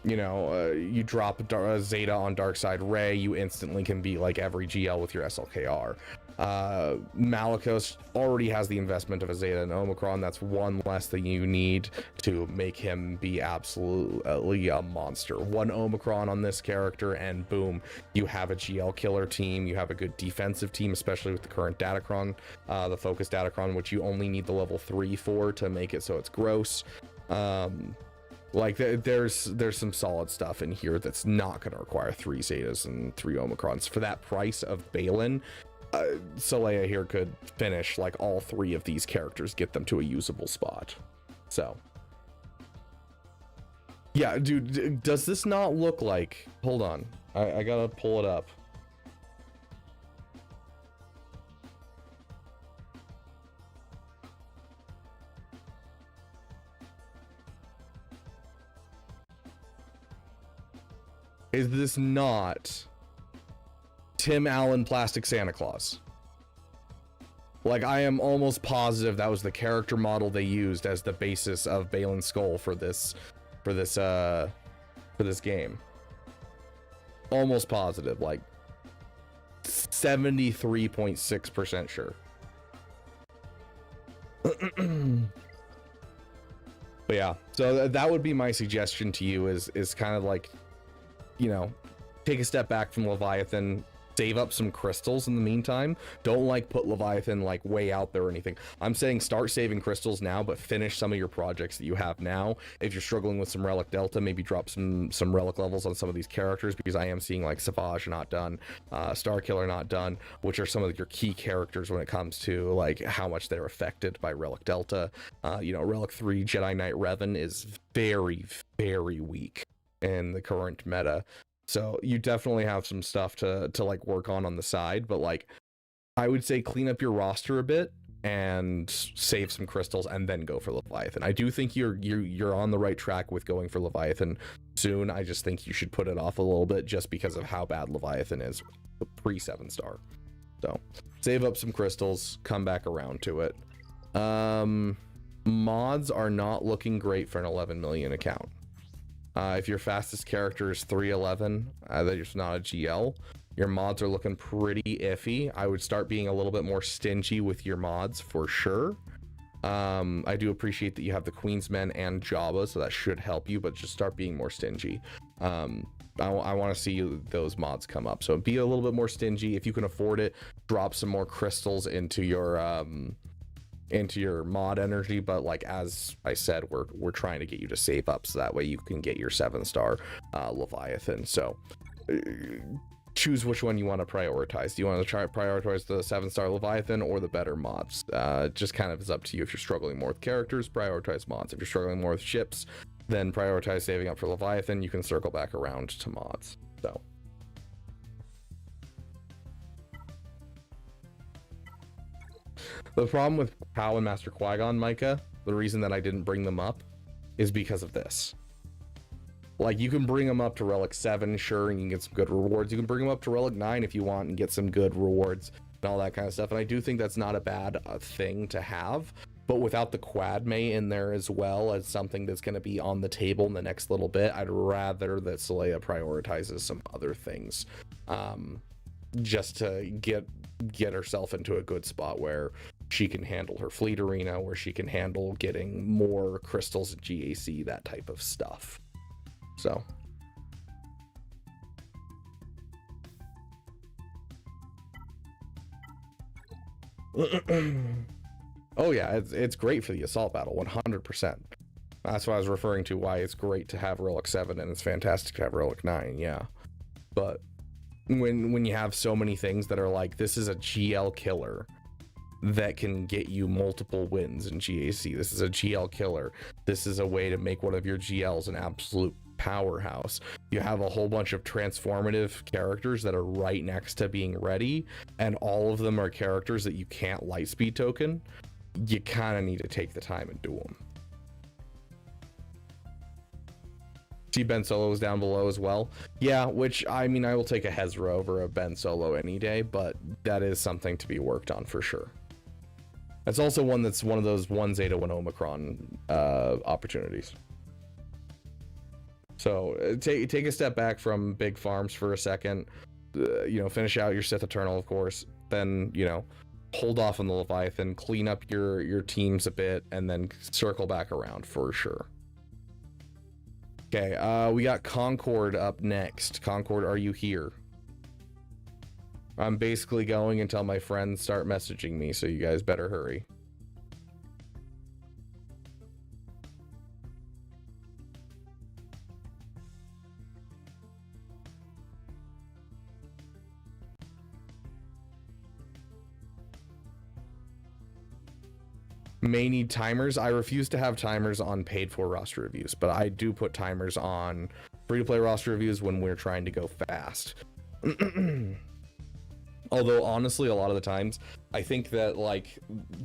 You know, you drop a Zeta on Darkseid Ray, you instantly can beat like every GL with your SLKR. Malicos already has the investment of a Zeta and Omicron. That's 1 less than you need to make him be absolutely a monster. 1 Omicron on this character and boom, you have a GL killer team. You have a good defensive team, especially with the current Datacron, the Focus Datacron, which you only need the level 3 for to make it so it's gross. Like there's some solid stuff in here that's not going to require 3 Zetas and 3 Omicrons. For that price of Balin, Saleya here could finish like all 3 of these characters, get them to a usable spot. So yeah, dude, does this not look like, hold on, I gotta pull it up. Is this not Tim Allen Plastic Santa Claus? Like, I am almost positive that was the character model they used as the basis of Balin's skull for this game. Almost positive, like 73.6% sure. But yeah, so that would be my suggestion to you is kind of like, you know, take a step back from Leviathan, save up some crystals in the meantime. Don't like put Leviathan like way out there or anything. I'm saying start saving crystals now, but finish some of your projects that you have now. If you're struggling with some Relic Delta, maybe drop some Relic levels on some of these characters, because I am seeing like Savage not done, Starkiller not done, which are some of your key characters when it comes to like how much they're affected by Relic Delta. You know, Relic 3 Jedi Knight Revan is very, very weak in the current meta, so you definitely have some stuff to like work on the side, but like I would say clean up your roster a bit and save some crystals and then go for Leviathan. I do think you're on the right track with going for Leviathan soon. I just think you should put it off a little bit just because of how bad Leviathan is pre 7-star. So save up some crystals, come back around to it. Mods are not looking great for an 11 million account. If your fastest character is 311, that is not a GL, your mods are looking pretty iffy. I would start being a little bit more stingy with your mods for sure. I do appreciate that you have the Queensmen and Jabba, so that should help you, but just start being more stingy. I want to see those mods come up, so be a little bit more stingy. If you can afford it, drop some more crystals into your mod energy, but like as I said, we're trying to get you to save up so that way you can get your 7-star Leviathan. So choose which one you want to prioritize. Do you want to try prioritize the 7-star Leviathan or the better mods? Just kind of is up to you. If you're struggling more with characters, prioritize mods. If you're struggling more with ships, then prioritize saving up for Leviathan. You can circle back around to mods. So the problem with Pow and Master Qui-Gon, Micah, the reason that I didn't bring them up is because of this. Like, you can bring them up to Relic 7, sure, and you can get some good rewards. You can bring them up to Relic 9 if you want and get some good rewards and all that kind of stuff. And I do think that's not a bad thing to have. But without the Quad May in there as well as something that's going to be on the table in the next little bit, I'd rather that Saleya prioritizes some other things. Just to get herself into a good spot where she can handle her fleet arena, where she can handle getting more crystals at GAC, that type of stuff. So oh yeah, it's great for the assault battle, 100%. That's what I was referring to, why it's great to have Relic 7 and it's fantastic to have Relic 9, yeah. But when you have so many things that are like, this is a GL killer that can get you multiple wins in GAC. This is a GL killer. This is a way to make one of your GLs an absolute powerhouse. You have a whole bunch of transformative characters that are right next to being ready, and all of them are characters that you can't lightspeed token. You kind of need to take the time and do them. See, Ben Solo is down below as well. Yeah, which, I mean, I will take a Hezra over a Ben Solo any day, but that is something to be worked on for sure. It's also one that's one of those 1 Zeta 1 Omicron opportunities. So take a step back from big farms for a second. You know, finish out your Sith Eternal, of course. Then, you know, hold off on the Leviathan, clean up your teams a bit, and then circle back around for sure. Okay, we got Concord up next. Concord, are you here? I'm basically going until my friends start messaging me, so you guys better hurry. May need timers. I refuse to have timers on paid for roster reviews, but I do put timers on free-to-play roster reviews when we're trying to go fast. Although honestly, a lot of the times I think that like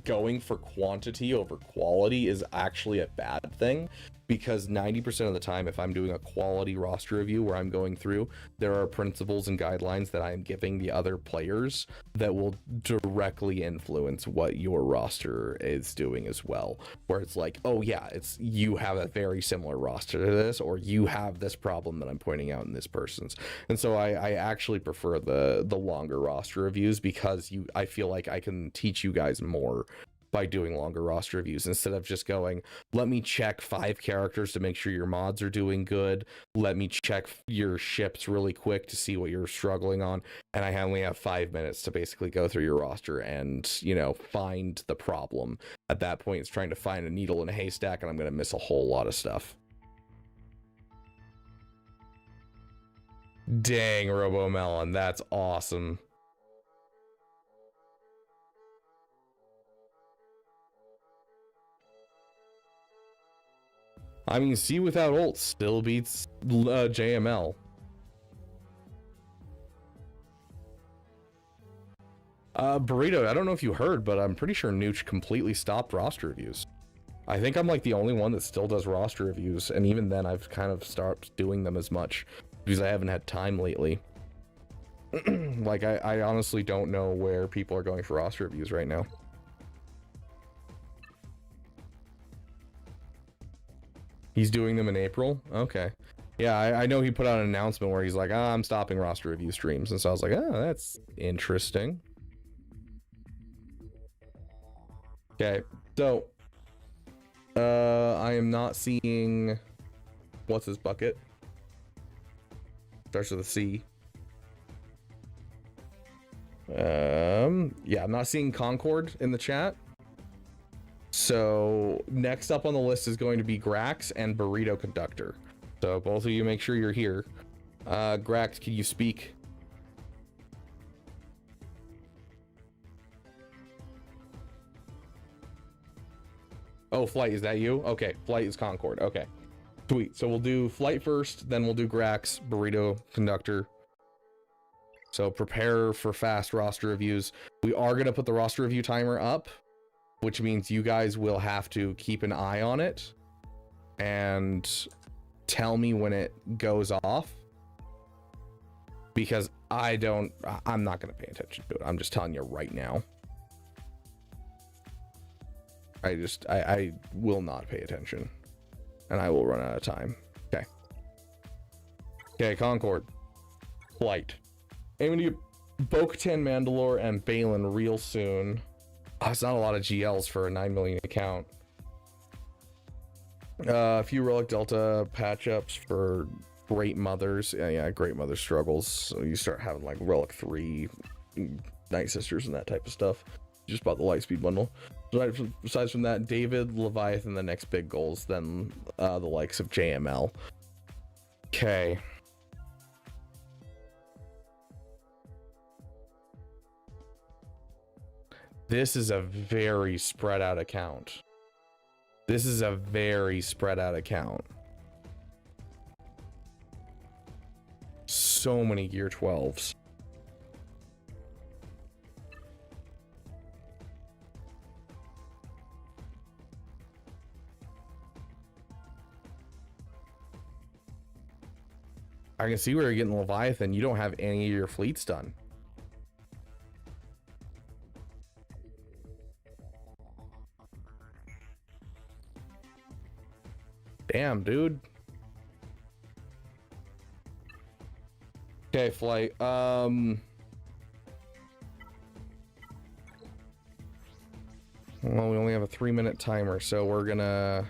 going for quantity over quality is actually a bad thing, because 90% of the time, if I'm doing a quality roster review where I'm going through, there are principles and guidelines that I'm giving the other players that will directly influence what your roster is doing as well. Where it's like, oh yeah, it's you have a very similar roster to this, or you have this problem that I'm pointing out in this person's. And so I actually prefer the longer roster reviews, because I feel like I can teach you guys more by doing longer roster reviews instead of just going, let me check 5 characters to make sure your mods are doing good, let me check your ships really quick to see what you're struggling on, and I only have 5 minutes to basically go through your roster and, you know, find the problem. At that point, it's trying to find a needle in a haystack, and I'm going to miss a whole lot of stuff. Dang, RoboMelon, that's awesome. I mean, C without ult still beats JML. Burrito, I don't know if you heard, but I'm pretty sure Nooch completely stopped roster reviews. I think I'm like the only one that still does roster reviews, and even then I've kind of stopped doing them as much because I haven't had time lately. Like, I honestly don't know where people are going for roster reviews right now. He's doing them in April? Okay. Yeah, I know he put out an announcement where he's like, I'm stopping roster review streams. And so I was like, oh, that's interesting. Okay, so I am not seeing what's his bucket? Starts with a C. Yeah, I'm not seeing Concord in the chat. So next up on the list is going to be Grax and Burrito Conductor. So both of you make sure you're here. Grax, can you speak? Oh, Flight, is that you? Okay, Flight is Concord. Okay, sweet. So we'll do Flight first, then we'll do Grax, Burrito Conductor. So prepare for fast roster reviews. We are going to put the roster review timer up, which means you guys will have to keep an eye on it and tell me when it goes off, because I'm not going to pay attention to it. I'm just telling you right now. I will not pay attention, and I will run out of time. Okay. Okay, Concord. Flight. Aiming to get Bo-Katan, Mandalore, and Balin real soon. It's not a lot of GLs for a 9 million account. A few Relic Delta patch-ups for Great Mothers. Yeah, Great Mother struggles. So you start having like Relic 3, Night Sisters, and that type of stuff. just bought the Lightspeed bundle. Right, besides from that, David, Leviathan, the next big goals, then the likes of JML. Okay. This is a very spread out account. This is a very spread out account. So many Gear 12s. I can see where you're getting Leviathan. You don't have any of your fleets done. Damn, dude. Okay, Flight. Well, we only have a 3-minute timer, so we're gonna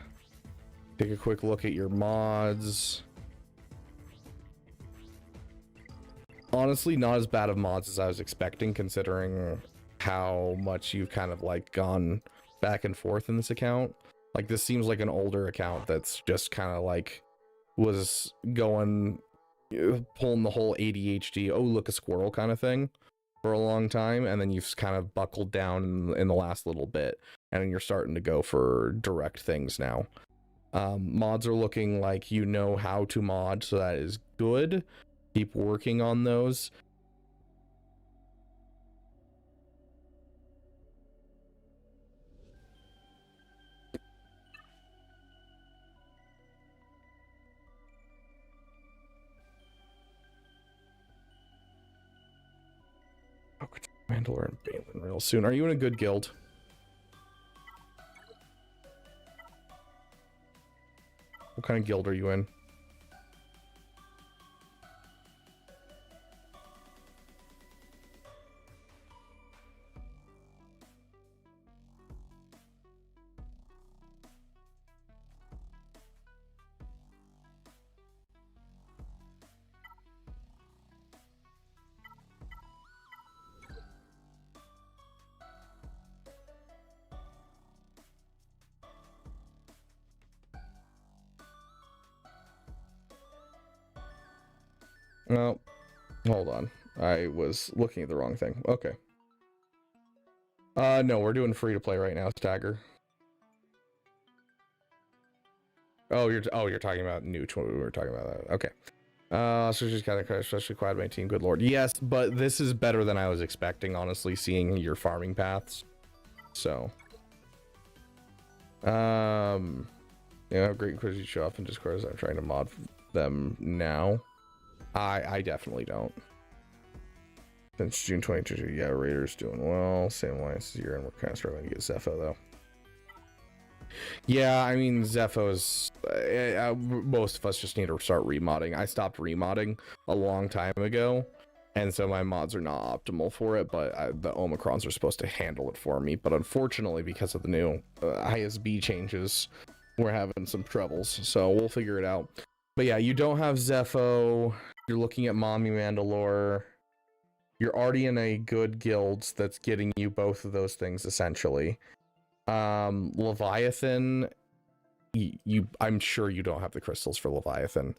take a quick look at your mods. Honestly, not as bad of mods as I was expecting, considering how much you've kind of like gone back and forth in this account. Like, this seems like an older account that's just kind of like was going, pulling the whole ADHD, oh look, a squirrel kind of thing for a long time, and then you've kind of buckled down in the last little bit, and then you're starting to go for direct things now. Mods are looking like you know how to mod, so that is good. Keep working on those. Mandalore and Balin real soon. Are you in a good guild? What kind of guild are you in? Well, hold on. I was looking at the wrong thing. Okay. No, we're doing free to play right now, Stagger. Oh, you're talking about new. We were talking about that. Okay. So she's got a especially quad my team. Good lord. Yes, but this is better than I was expecting, honestly, seeing your farming paths. So, yeah, great quiz you show off in Discord. I'm trying to mod them now. I definitely don't. Since June 2022, yeah, Raiders doing well. Same line as year, and we're kind of struggling to get Zepho though. Yeah, I mean, Zepho's most of us just need to start remodding. I stopped remodding a long time ago, and so my mods are not optimal for it, but the Omicrons are supposed to handle it for me. But unfortunately, because of the new ISB changes, we're having some troubles, so we'll figure it out. But yeah, you don't have Zepho. You're looking at Mommy Mandalore. You're already in a good guild that's getting you both of those things, essentially. Leviathan, I'm sure you don't have the crystals for Leviathan.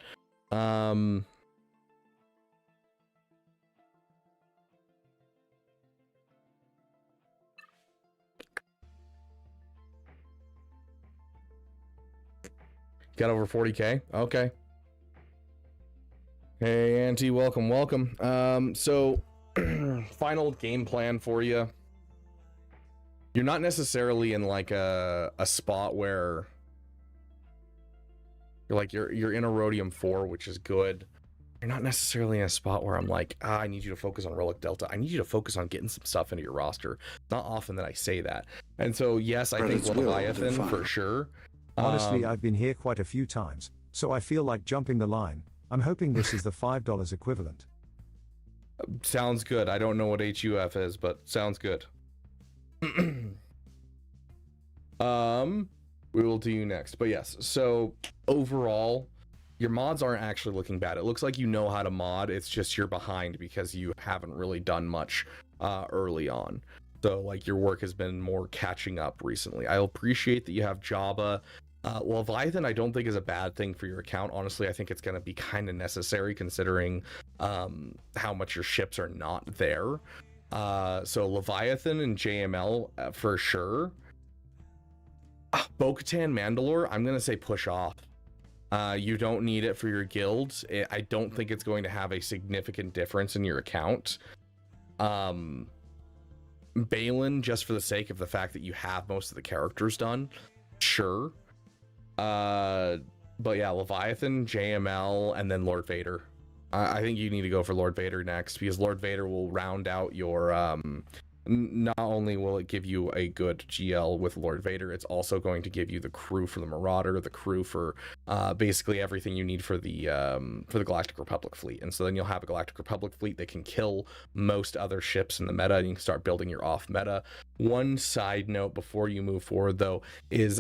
Got over 40k? Okay. Hey, Auntie, welcome. So, final game plan for you. You're not necessarily in like a spot where you're like you're in a Rhodium 4, which is good. You're not necessarily in a spot where I'm like, I need you to focus on Relic Delta. I need you to focus on getting some stuff into your roster. Not often that I say that. And so, yes, I think Leviathan for sure. Honestly, I've been here quite a few times, so I feel like jumping the line. I'm hoping this is the $5 equivalent. Sounds good. I don't know what HUF is, but sounds good. We will do you next. But yes, so overall, your mods aren't actually looking bad. It looks like you know how to mod. It's just you're behind because you haven't really done much early on. So like your work has been more catching up recently. I appreciate that you have Java. Leviathan I don't think is a bad thing for your account. Honestly, I think it's going to be kind of necessary considering how much your ships are not there. So Leviathan and JML for sure. Bo-Katan Mandalore, I'm going to say push off. You don't need it for your guild. I don't think it's going to have a significant difference in your account. Balin, just for the sake of the fact that you have most of the characters done, sure. But yeah, Leviathan, JML, and then Lord Vader. I think you need to go for Lord Vader next, because Lord Vader will round out your not only will it give you a good GL with Lord Vader, it's also going to give you the crew for the Marauder, the crew for basically everything you need for the Galactic Republic fleet. And so then you'll have a Galactic Republic fleet that can kill most other ships in the meta, and you can start building your off meta. One side note before you move forward though is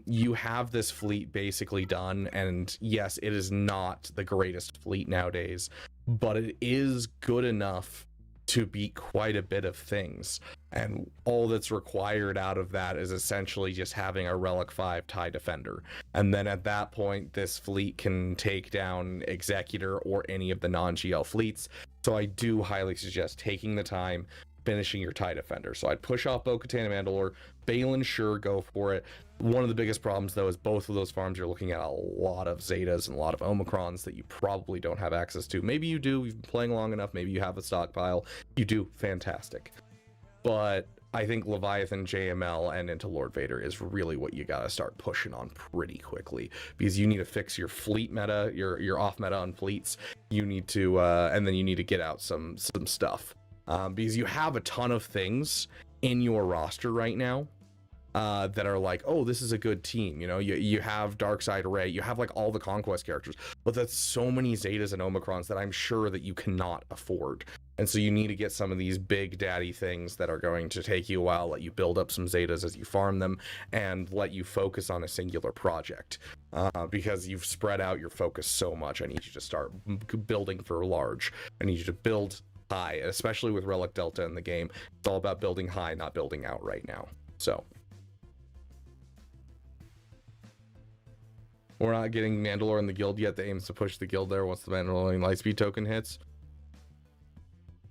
you have this fleet basically done, and yes, it is not the greatest fleet nowadays, but it is good enough to beat quite a bit of things, and all that's required out of that is essentially just having a Relic 5 TIE Defender, and then at that point this fleet can take down Executor or any of the non-GL fleets. So I do highly suggest taking the time, finishing your TIE Defender. So I'd push off Bo-Katan and Mandalore. Balin, sure, go for it. One of the biggest problems though is both of those farms you're looking at a lot of Zetas and a lot of Omicrons that you probably don't have access to. Maybe you do, you've been playing long enough, maybe you have a stockpile. You do, fantastic. But I think Leviathan, JML, and into Lord Vader is really what you gotta start pushing on pretty quickly, because you need to fix your fleet meta, your off meta on fleets. You need to and then you need to get out some stuff. Because you have a ton of things in your roster right now that are like, oh, this is a good team. You know, you have Darkseid Array, you have like all the Conquest characters, but that's so many Zetas and Omicrons that I'm sure that you cannot afford. And so you need to get some of these big daddy things that are going to take you a while, let you build up some Zetas as you farm them, and let you focus on a singular project. Because you've spread out your focus so much. I need you to start building for large. I need you to build high, especially with Relic Delta in the game. It's all about building high, not building out right now. So we're not getting Mandalore in the guild yet. The aim is to push the guild there once the Mandalorian Lightspeed token hits.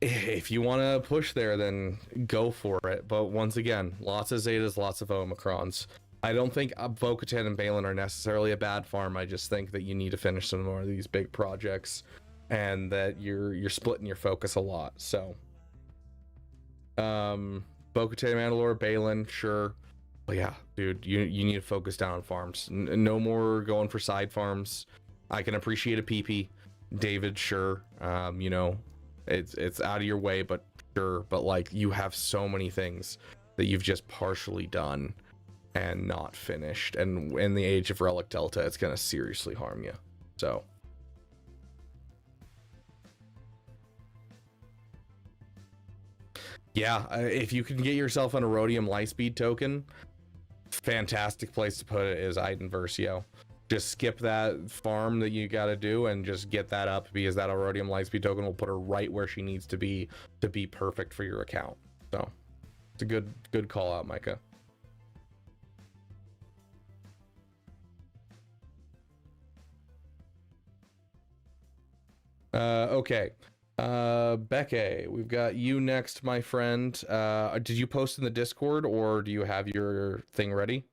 If you want to push there, then go for it. But once again, lots of Zetas, lots of Omicrons. I don't think Bo-Katan and Balin are necessarily a bad farm. I just think that you need to finish some more of these big projects, and that you're splitting your focus a lot. So Bo-Katan, Mandalore, Balin, sure. But yeah, dude, you need to focus down on farms. No more going for side farms. I can appreciate a PP. David, sure. You know, it's out of your way, but sure. But like, you have so many things that you've just partially done and not finished. And in the age of Relic Delta, it's gonna seriously harm you. So yeah, if you can get yourself an Erodium Lightspeed token, fantastic place to put it is Iden Versio. Just skip that farm that you got to do and just get that up, because that Erodium Lightspeed token will put her right where she needs to be perfect for your account. So it's a good call out, Micah. Okay. Becky, we've got you next, my friend. Did you post in the Discord, or do you have your thing ready?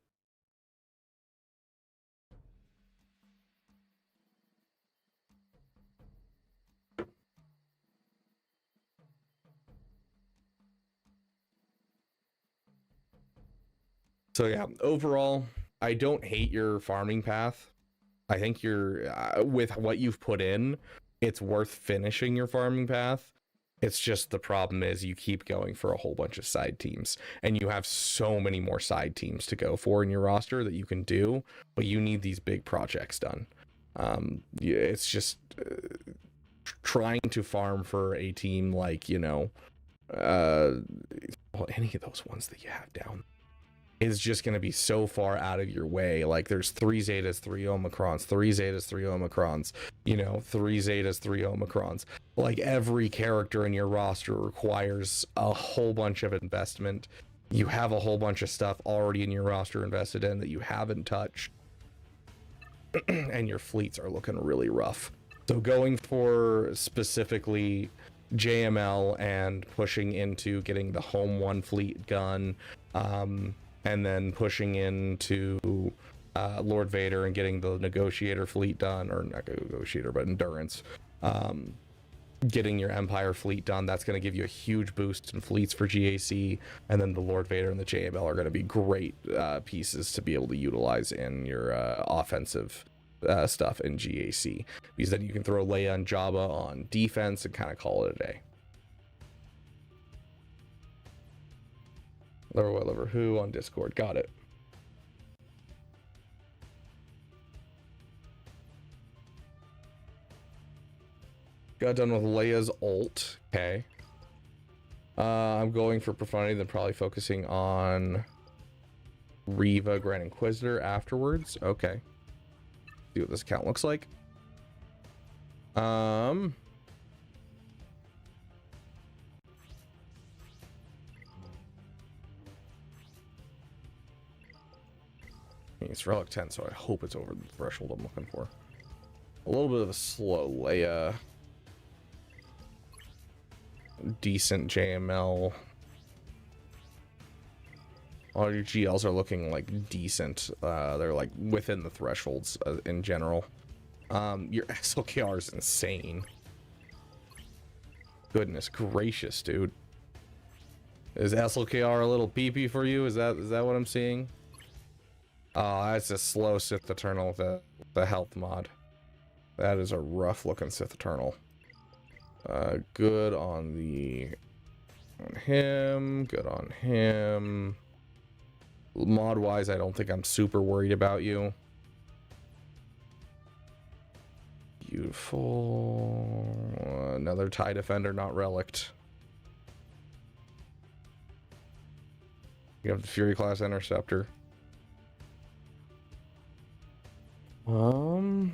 So yeah, overall, I don't hate your farming path. I think you're with what you've put in, it's worth finishing your farming path. It's just the problem is you keep going for a whole bunch of side teams, and you have so many more side teams to go for in your roster that you can do, but you need these big projects done. It's just trying to farm for a team like, you know, any of those ones that you have down. is just going to be so far out of your way. Like there's 3 Zetas, 3 Omicrons, 3 Zetas, 3 Omicrons, you know, 3 Zetas, 3 Omicrons. Like every character in your roster requires a whole bunch of investment. You have a whole bunch of stuff already in your roster invested in that you haven't touched. And your fleets are looking really rough. So going for specifically JML and pushing into getting the Home 1 fleet gun, and then pushing into Lord Vader and getting the Negotiator fleet done, or not Negotiator, but Endurance. Getting your Empire fleet done, that's going to give you a huge boost in fleets for GAC, and then the Lord Vader and the JML are going to be great pieces to be able to utilize in your offensive stuff in GAC, because then you can throw Leia and Jabba on defense and kind of call it a day. Lover who on Discord, got it. Got done with Leia's ult. Okay. I'm going for Profundity, then probably focusing on Reva, Grand Inquisitor afterwards. Okay. See what this account looks like. It's Relic 10, so I hope it's over the threshold I'm looking for. A little bit of a slow Leia. Decent JML. All your GLs are looking like decent. They're like within the thresholds in general. Your SLKR is insane. Goodness gracious, dude. Is SLKR a little peepee for you? Is that what I'm seeing? Oh, that's a slow Sith Eternal with the health mod. That is a rough looking Sith Eternal. Good on him. Good on him. Mod wise, I don't think I'm super worried about you. Beautiful. Another TIE Defender, not Relict. You have the Fury class Interceptor. Okay.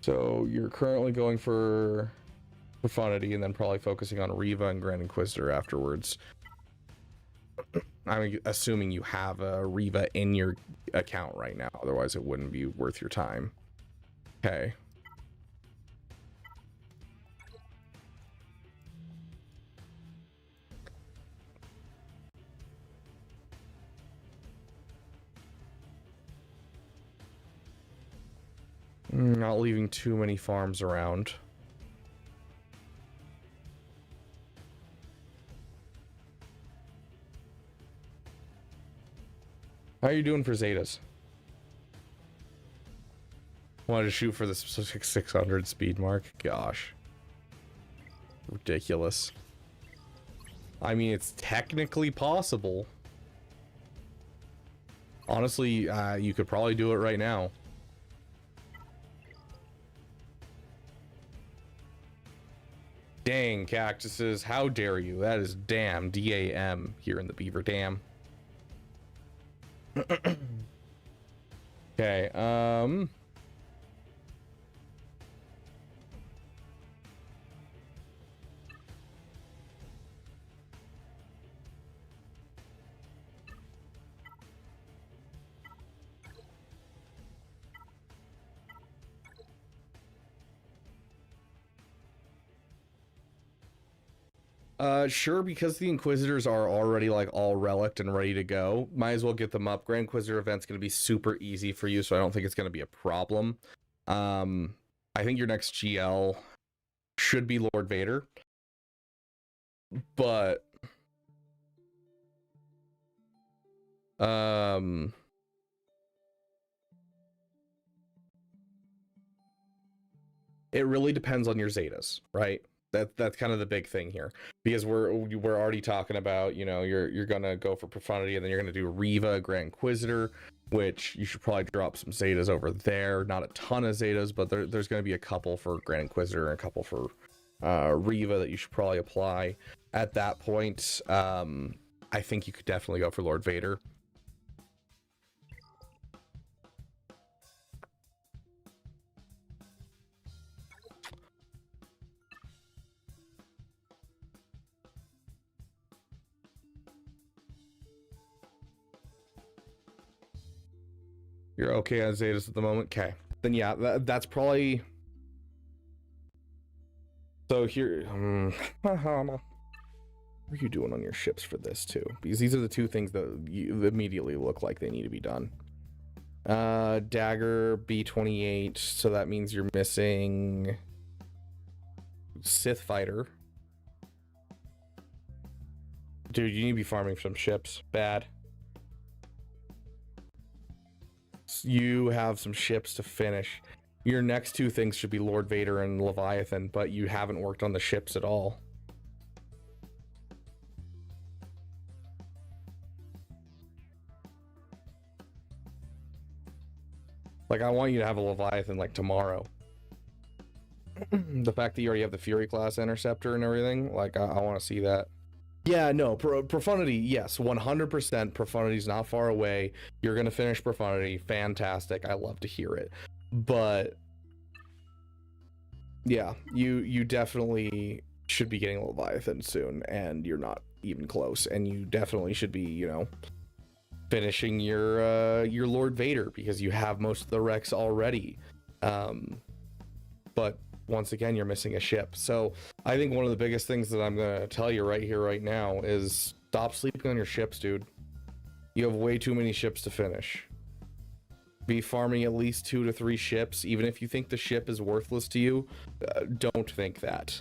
So you're currently going for Profundity and then probably focusing on Reva and Grand Inquisitor afterwards. I'm assuming you have a Reva in your account right now, otherwise it wouldn't be worth your time. Okay. Not leaving too many farms around. How are you doing for Zetas? Wanted to shoot for the 600 speed mark? Gosh. Ridiculous. I mean, it's technically possible. Honestly, you could probably do it right now. Dang, cactuses, how dare you? That is damn, D-A-M, here in the Beaver Dam. Okay, sure, because the Inquisitors are already like all relict and ready to go, might as well get them up. Grand Inquisitor event's going to be super easy for you, so I don't think it's going to be a problem. I think your next GL should be Lord Vader, but it really depends on your Zetas, right? That's kind of the big thing here, because we're already talking about, you know, you're gonna go for Profundity and then you're gonna do Reva, Grand Inquisitor, which you should probably drop some Zetas over there. Not a ton of Zetas, but there's gonna be a couple for Grand Inquisitor and a couple for Riva that you should probably apply. At that point, I think you could definitely go for Lord Vader. You're okay on Zetas at the moment? Okay. Then yeah, that's probably... So here... what are you doing on your ships for this too? Because these are the two things that you immediately look like they need to be done. Dagger, B-28, so that means you're missing... Sith Fighter. Dude, you need to be farming some ships. Bad. You have some ships to finish. Your next two things should be Lord Vader and Leviathan, but you haven't worked on the ships at all. Like, I want you to have a Leviathan like tomorrow. The fact that you already have the Fury class interceptor and everything, like, I want to see that. Yeah, no, Profundity, yes, 100%. Profundity's not far away. You're gonna finish Profundity. Fantastic. I love to hear it. But yeah, you definitely should be getting Leviathan soon, and you're not even close. And you definitely should be, you know, finishing your Lord Vader, because you have most of the Rex already. But once again, you're missing a ship. So I think one of the biggest things that I'm gonna tell you right here, right now, is stop sleeping on your ships, dude. You have way too many ships to finish. Be farming at least 2 to 3 ships. Even if you think the ship is worthless to you, don't think that.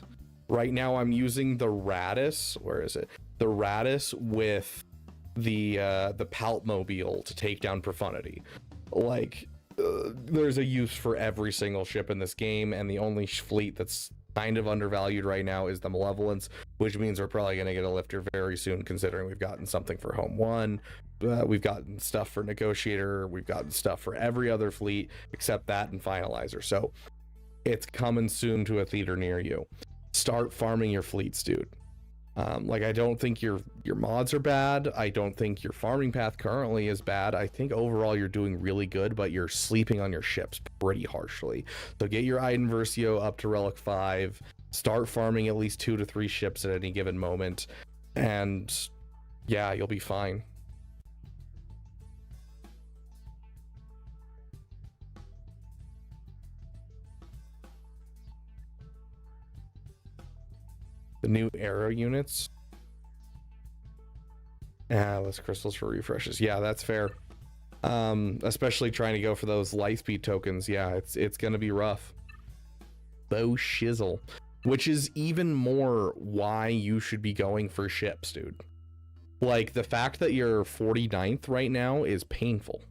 Right now I'm using the Radis. Where is it? The Radis with the Palpmobile to take down Profundity. Like, there's a use for every single ship in this game, and the only fleet that's kind of undervalued right now is the Malevolence, which means we're probably going to get a lifter very soon, considering we've gotten something for Home 1, we've gotten stuff for Negotiator, we've gotten stuff for every other fleet except that and Finalizer. So it's coming soon to a theater near you. Start farming your fleets, dude. Like, I don't think your mods are bad. I don't think your farming path currently is bad. I think overall you're doing really good, but you're sleeping on your ships pretty harshly. So get your Iden Versio up to Relic 5. Start farming at least 2 to 3 ships at any given moment. And yeah, you'll be fine. The new arrow units. Less crystals for refreshes. Yeah, that's fair. Especially trying to go for those light speed tokens. Yeah, it's gonna be rough. Bow shizzle. Which is even more why you should be going for ships, dude. Like, the fact that you're 49th right now is painful.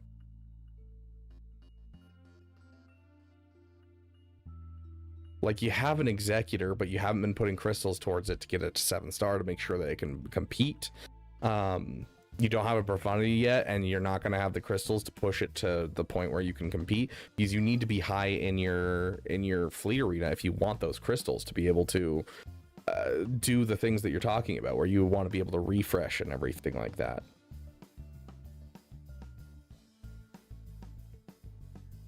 Like, you have an Executor, but you haven't been putting crystals towards it to get it to 7 star to make sure that it can compete. You don't have a Profundity yet, and you're not going to have the crystals to push it to the point where you can compete, because you need to be high in your fleet arena if you want those crystals to be able to do the things that you're talking about, where you want to be able to refresh and everything like that.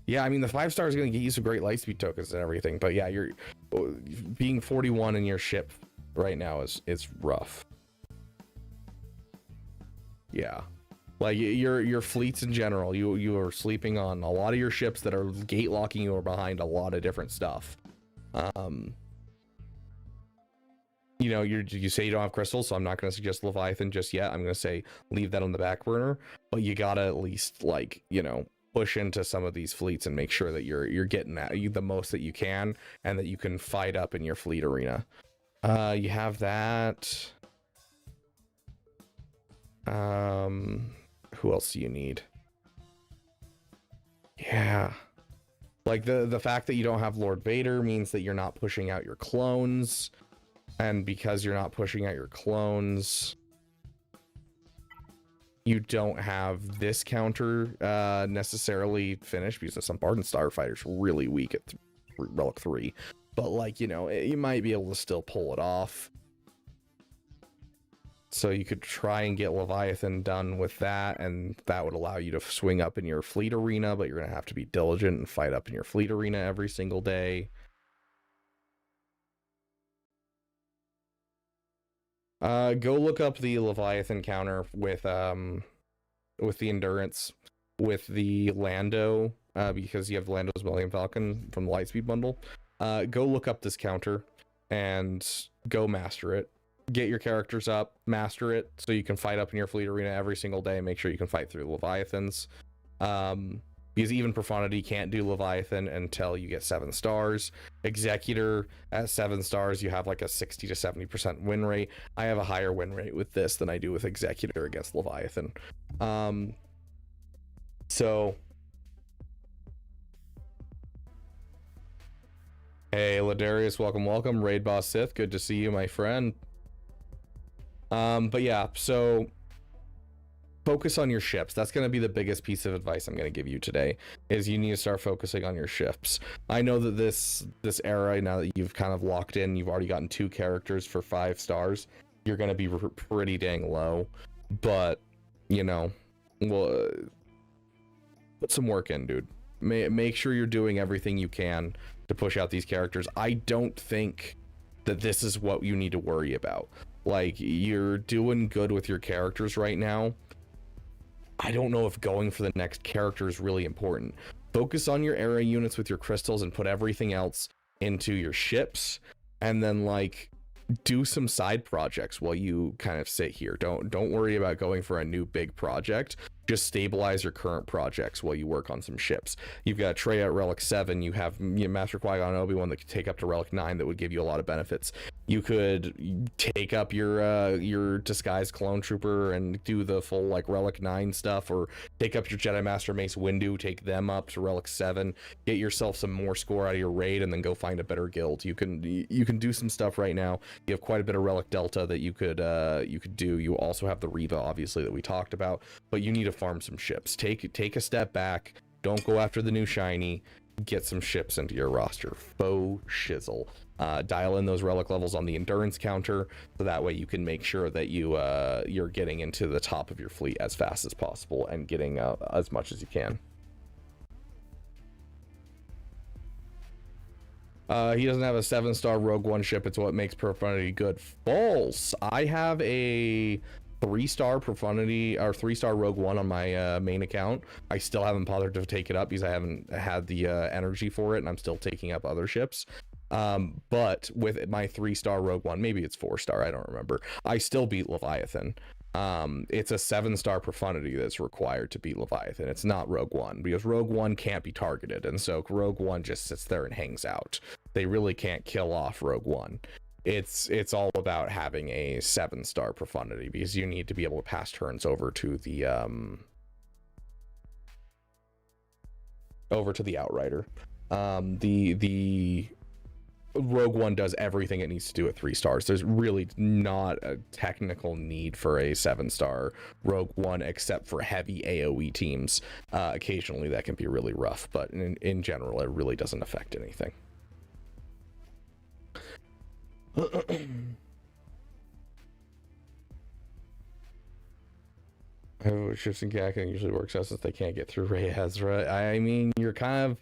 Yeah, I mean, the 5 star is going to get you some great lightspeed tokens and everything, but yeah, you're being 41 in your ship right now is rough. Yeah, like your fleets in general, you are sleeping on a lot of your ships that are gate locking you or behind a lot of different stuff. You know, you say you don't have crystals, so I'm not going to suggest Leviathan just yet. I'm going to say leave that on the back burner, but you gotta at least, like, you know, push into some of these fleets and make sure that you're getting the most that you can, and that you can fight up in your fleet arena. You have that. Who else do you need? Yeah, like the fact that you don't have Lord Vader means that you're not pushing out your clones, and because you're not pushing out your clones, you don't have this counter necessarily finished, because some Barden Starfighter's really weak at Relic 3. but like, you know, you might be able to still pull it off. So you could try and get Leviathan done with that, and that would allow you to swing up in your fleet arena, but you're going to have to be diligent and fight up in your fleet arena every single day. Go look up the Leviathan counter with the Endurance, with the Lando, because you have Lando's Millennium Falcon from the Lightspeed bundle. Go look up this counter and go master it. Get your characters up, master it, so you can fight up in your fleet arena every single day. Make sure you can fight through Leviathans. Because even Profundity can't do Leviathan until you get 7 stars. Executor at 7 stars, you have like a 60 to 70% win rate. I have a higher win rate with this than I do with Executor against Leviathan. So... Hey, Ladarius, welcome. Raid Boss Sith, good to see you, my friend. But yeah, so focus on your ships. That's going to be the biggest piece of advice I'm going to give you today, is you need to start focusing on your ships. I know that this era, now that you've kind of locked in, you've already gotten 2 characters for 5 stars, you're going to be pretty dang low, but you know, well, put some work in, dude. Make sure you're doing everything you can to push out these characters. I don't think that this is what you need to worry about. Like, you're doing good with your characters right now. I don't know if going for the next character is really important. Focus on your area units with your crystals and put everything else into your ships, and then like do some side projects while you kind of sit here. Don't worry about going for a new big project. Just stabilize your current projects while you work on some ships. You've got Trey at Relic 7, you have Master Qui-Gon and Obi-Wan that could take up to Relic 9 that would give you a lot of benefits. You could take up your disguised clone trooper and do the full like Relic 9 stuff, or take up your Jedi Master Mace Windu, take them up to Relic 7, get yourself some more score out of your raid, and then go find a better guild. You can do some stuff right now. You have quite a bit of Relic Delta that you could do. You also have the Reva, obviously, that we talked about, but you need to farm some ships. Take a step back. Don't go after the new shiny. Get some ships into your roster. Faux shizzle. Dial in those relic levels on the endurance counter, so that way you can make sure that you're getting into the top of your fleet as fast as possible and getting as much as you can. He doesn't have a 7-star Rogue One ship. It's what makes Profundity good. False. I have a 3-star Profundity or 3-star Rogue One on my main account. I still haven't bothered to take it up because I haven't had the energy for it, and I'm still taking up other ships. But with my 3-star Rogue One, maybe it's 4-star, I don't remember, I still beat Leviathan. It's a 7-star Profundity that's required to beat Leviathan. It's not Rogue One, because Rogue One can't be targeted, and so Rogue One just sits there and hangs out. They really can't kill off Rogue One. It's all about having a 7-star Profundity, because you need to be able to pass turns over to the Outrider. The Rogue One does everything it needs to do at 3 stars. There's really not a technical need for a 7-star Rogue One, except for heavy AoE teams. Occasionally that can be really rough, but in general it really doesn't affect anything. Ships and Gacking usually works out since they can't get through Reyes, right? I mean, you're kind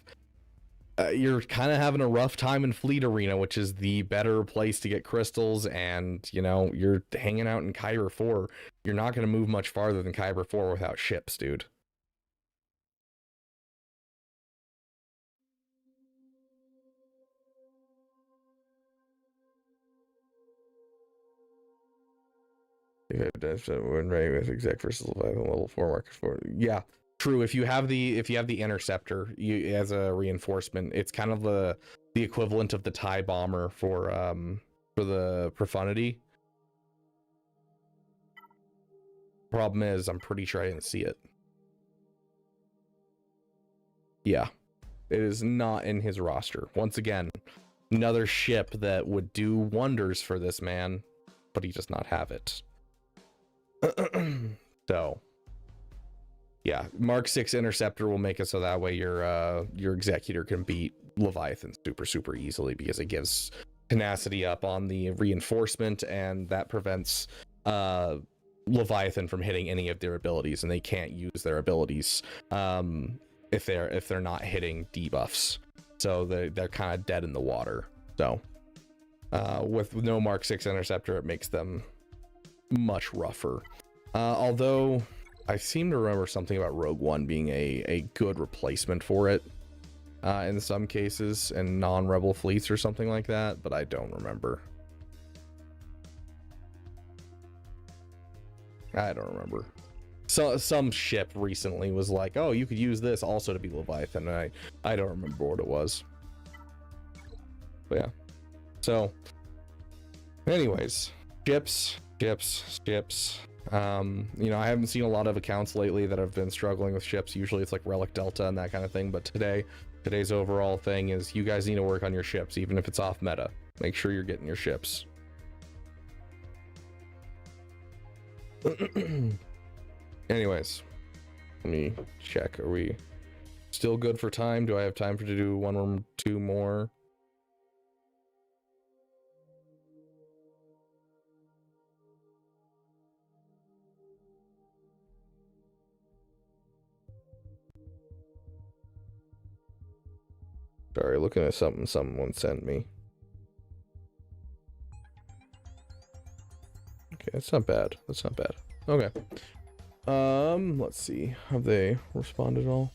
of having a rough time in Fleet Arena, which is the better place to get crystals, and you know, you're hanging out in Kyber 4. You're not going to move much farther than Kyber 4 without ships, dude. Win rate with exec versus level 4 market 4. Yeah, true. If you have the interceptor, you as a reinforcement, it's kind of the equivalent of the TIE bomber for the Profundity. Problem is, I'm pretty sure I didn't see it. Yeah, it is not in his roster. Once again, another ship that would do wonders for this man, but he does not have it. So yeah, Mark 6 Interceptor will make it so that way your Executor can beat Leviathan super easily, because it gives tenacity up on the reinforcement, and that prevents Leviathan from hitting any of their abilities, and they can't use their abilities if they're not hitting debuffs. So they're kind of dead in the water. So with no Mark 6 Interceptor, it makes them much rougher. Although I seem to remember something about Rogue One being a good replacement for it in some cases, and non-rebel fleets or something like that, but I don't remember. I don't remember. So some ship recently was like, oh, you could use this also to be Leviathan, and I don't remember what it was. But yeah. So anyways, ships. You know, I haven't seen a lot of accounts lately that have been struggling with ships. Usually it's like Relic Delta and that kind of thing, but today's overall thing is you guys need to work on your ships, even if it's off meta. Make sure you're getting your ships. Anyways, let me check. Are we still good for time? Do I have time to do one or two more? Sorry, looking at something someone sent me. Okay, that's not bad. That's not bad. Okay. Let's see. Have they responded at all?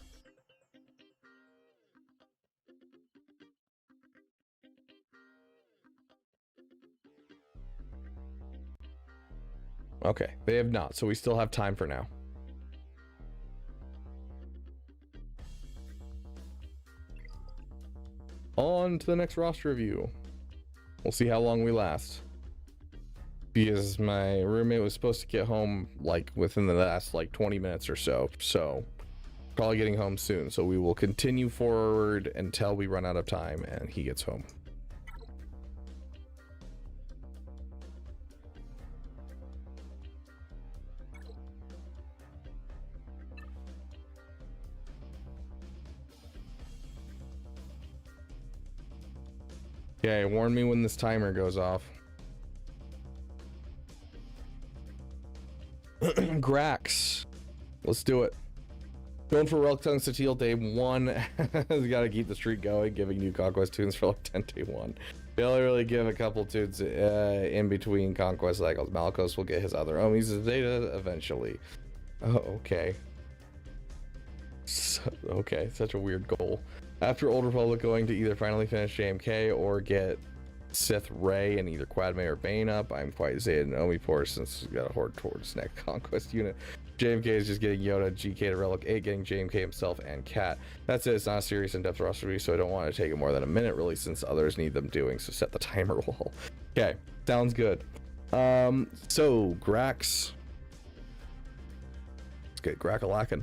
Okay, they have not, so we still have time for now. On to the next roster review. We'll see how long we last. Because my roommate was supposed to get home like within the last like 20 minutes or so. So probably getting home soon. So we will continue forward until we run out of time and he gets home. Okay, warn me when this timer goes off. Grax. Let's do it. Going for Relic Tongue day 1. Has got to keep the streak going, giving new Conquest tunes for like 10 day 1. They only really give a couple tunes in between Conquest cycles. Malkos will get his other Omis' data eventually. Oh, okay. Okay, such a weird goal. After Old Republic, going to either finally finish JMK or get Sith Rey and either Quadme or Bane up. I'm quite Zayed and Omi poor since he's got a horde towards next Conquest unit. JMK is just getting Yoda, GK to Relic 8, getting JMK himself and Cat. That's it. It's not a serious in-depth roster review, so I don't want to take it more than a minute really, since others need them doing, so set the timer wall. Okay, sounds good. So Grax. Let's get Grackalakin.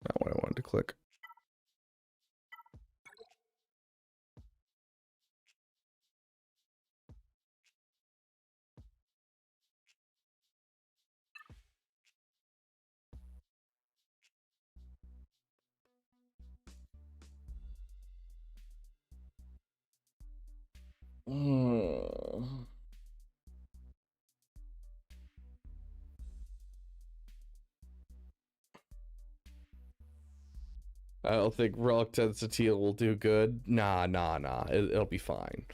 Not what I wanted to click. I don't think Relic Tensatile will do good. Nah. It'll be fine.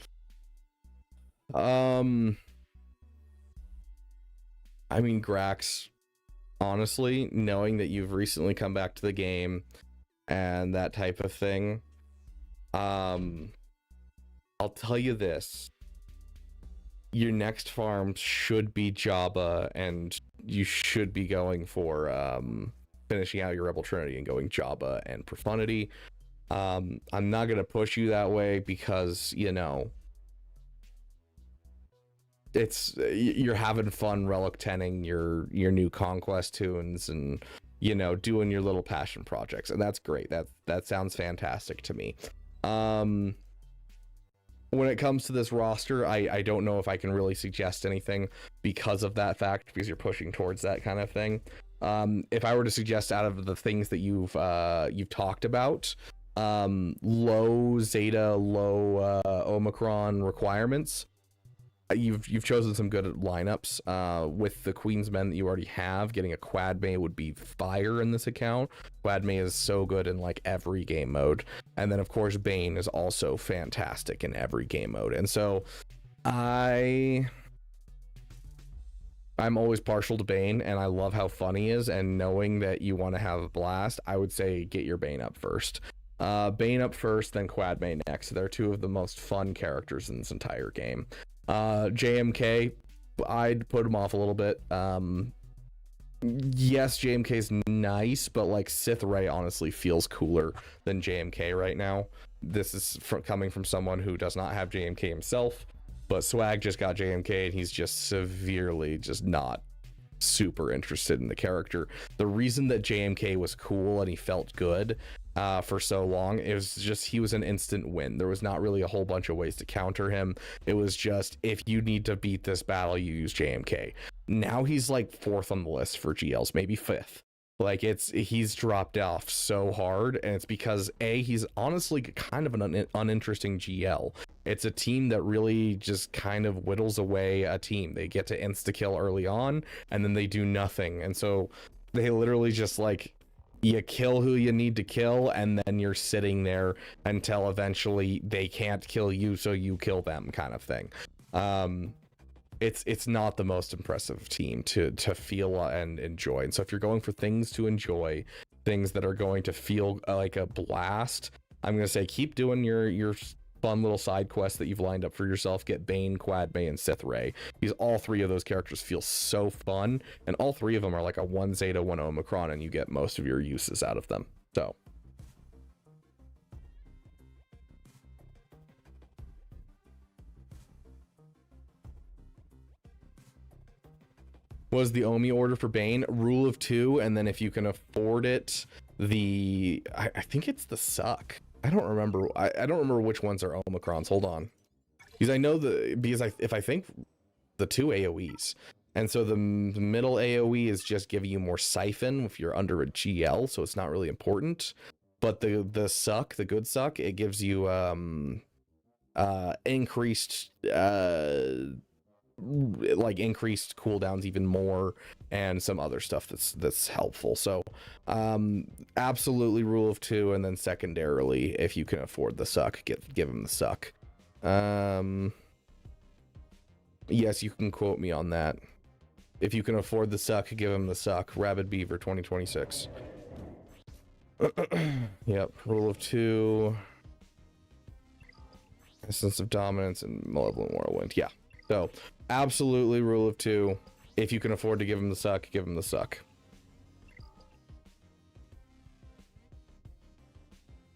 I mean, Grax, honestly, knowing that you've recently come back to the game and that type of thing, I'll tell you this. Your next farm should be Jabba, and you should be going for finishing out your Rebel Trinity and going Jabba and Profundity. I'm not going to push you that way because, you know, you're having fun relic 10ing your new conquest tunes and, you know, doing your little passion projects, and that's great. That sounds fantastic to me. When it comes to this roster, I don't know if I can really suggest anything because of that fact, because you're pushing towards that kind of thing. If I were to suggest out of the things that you've talked about, low Zeta, low Omicron requirements, you've chosen some good lineups. With the Queen's Men that you already have, getting a Quad May would be fire in this account. Quad May is so good in like every game mode, and then of course Bane is also fantastic in every game mode. And so I'm always partial to Bane, and I love how fun he is, and knowing that you want to have a blast, I would say get your Bane up first. Bane up first, then Quad May next. They're two of the most fun characters in this entire game. JMK, I'd put him off a little bit. Yes, JMK's nice, but like Sith Ray honestly feels cooler than JMK right now. This is coming from someone who does not have JMK himself, but Swag just got JMK and he's just severely just not super interested in the character. The reason that JMK was cool and he felt good for so long, it was just he was an instant win. There was not really a whole bunch of ways to counter him. It was just, if you need to beat this battle, you use JMK. Now he's like 4th on the list for GLs, maybe 5th. Like he's dropped off so hard, and it's because he's honestly kind of an uninteresting GL. It's a team that really just kind of whittles away a team. They get to insta kill early on, and then they do nothing, and so they literally just like, you kill who you need to kill, and then you're sitting there until eventually they can't kill you, so you kill them, kind of thing. It's not the most impressive team to feel and enjoy. And so if you're going for things to enjoy, things that are going to feel like a blast, I'm gonna say keep doing your fun little side quests that you've lined up for yourself. Get Bane, Quad May, and Sith Ray, because all 3 of those characters feel so fun, and all 3 of them are like a 1 Zeta, 1 Omicron, and you get most of your uses out of them. So was the Omi order for Bane rule of 2, and then if you can afford it, I think it's the suck. I don't remember. I don't remember which ones are Omicrons. Hold on, because I know if I think the 2 AOEs, and so the middle AOE is just giving you more siphon if you're under a GL, so it's not really important. But the suck, the good suck, it gives you increased increased cooldowns even more, and some other stuff that's helpful. So absolutely rule of 2, and then secondarily, if you can afford the suck, give him the suck. Yes, you can quote me on that. If you can afford the suck, give him the suck. Rabid Beaver 2026. Yep, rule of 2, Essence of Dominance, and Malevolent Whirlwind. Yeah, so absolutely rule of 2. If you can afford to give him the suck, give him the suck.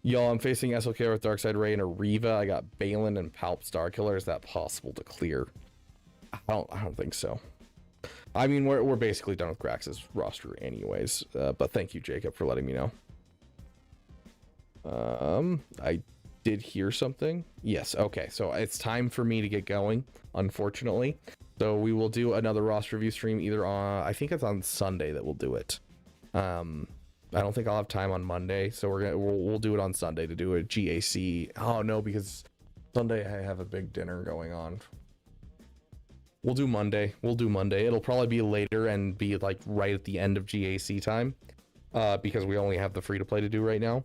Y'all, I'm facing SLK with Darkside Ray and Ariva. I got Balin and Palp Starkiller. Is that possible to clear? I don't think so. I mean, we're basically done with Grax's roster anyways. But thank you, Jacob, for letting me know. I did hear something. Yes, okay. So it's time for me to get going, unfortunately. So we will do another roster review stream either on, I think it's on Sunday that we'll do it. I don't think I'll have time on Monday, so we'll do it on Sunday to do a GAC. Oh no, because Sunday I have a big dinner going on. We'll do Monday. It'll probably be later and be like right at the end of GAC time, because we only have the free to play to do right now.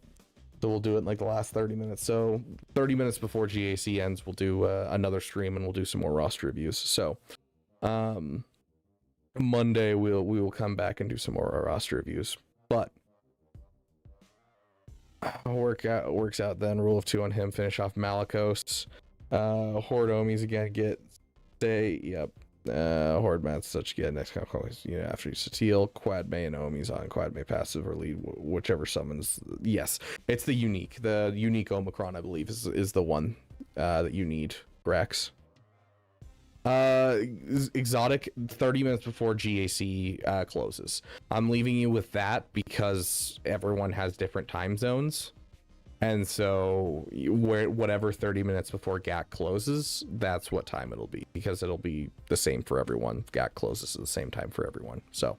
So we'll do it in like the last 30 minutes. So 30 minutes before GAC ends, we'll do another stream and we'll do some more roster reviews. So Monday we will come back and do some more roster reviews. But works out then. Rule of 2 on him. Finish off Malicos. Horde Omis again. Yep. Horde Mats such get next couple, after you Satil, Quad May and Omi's on Quad May passive or lead, whichever summons. Yes, it's the unique Omicron, I believe, is the one that you need, Grax. Exotic 30 minutes before GAC closes. I'm leaving you with that because everyone has different time zones. And so whatever 30 minutes before GAC closes, that's what time it'll be, because it'll be the same for everyone. GAC closes at the same time for everyone. So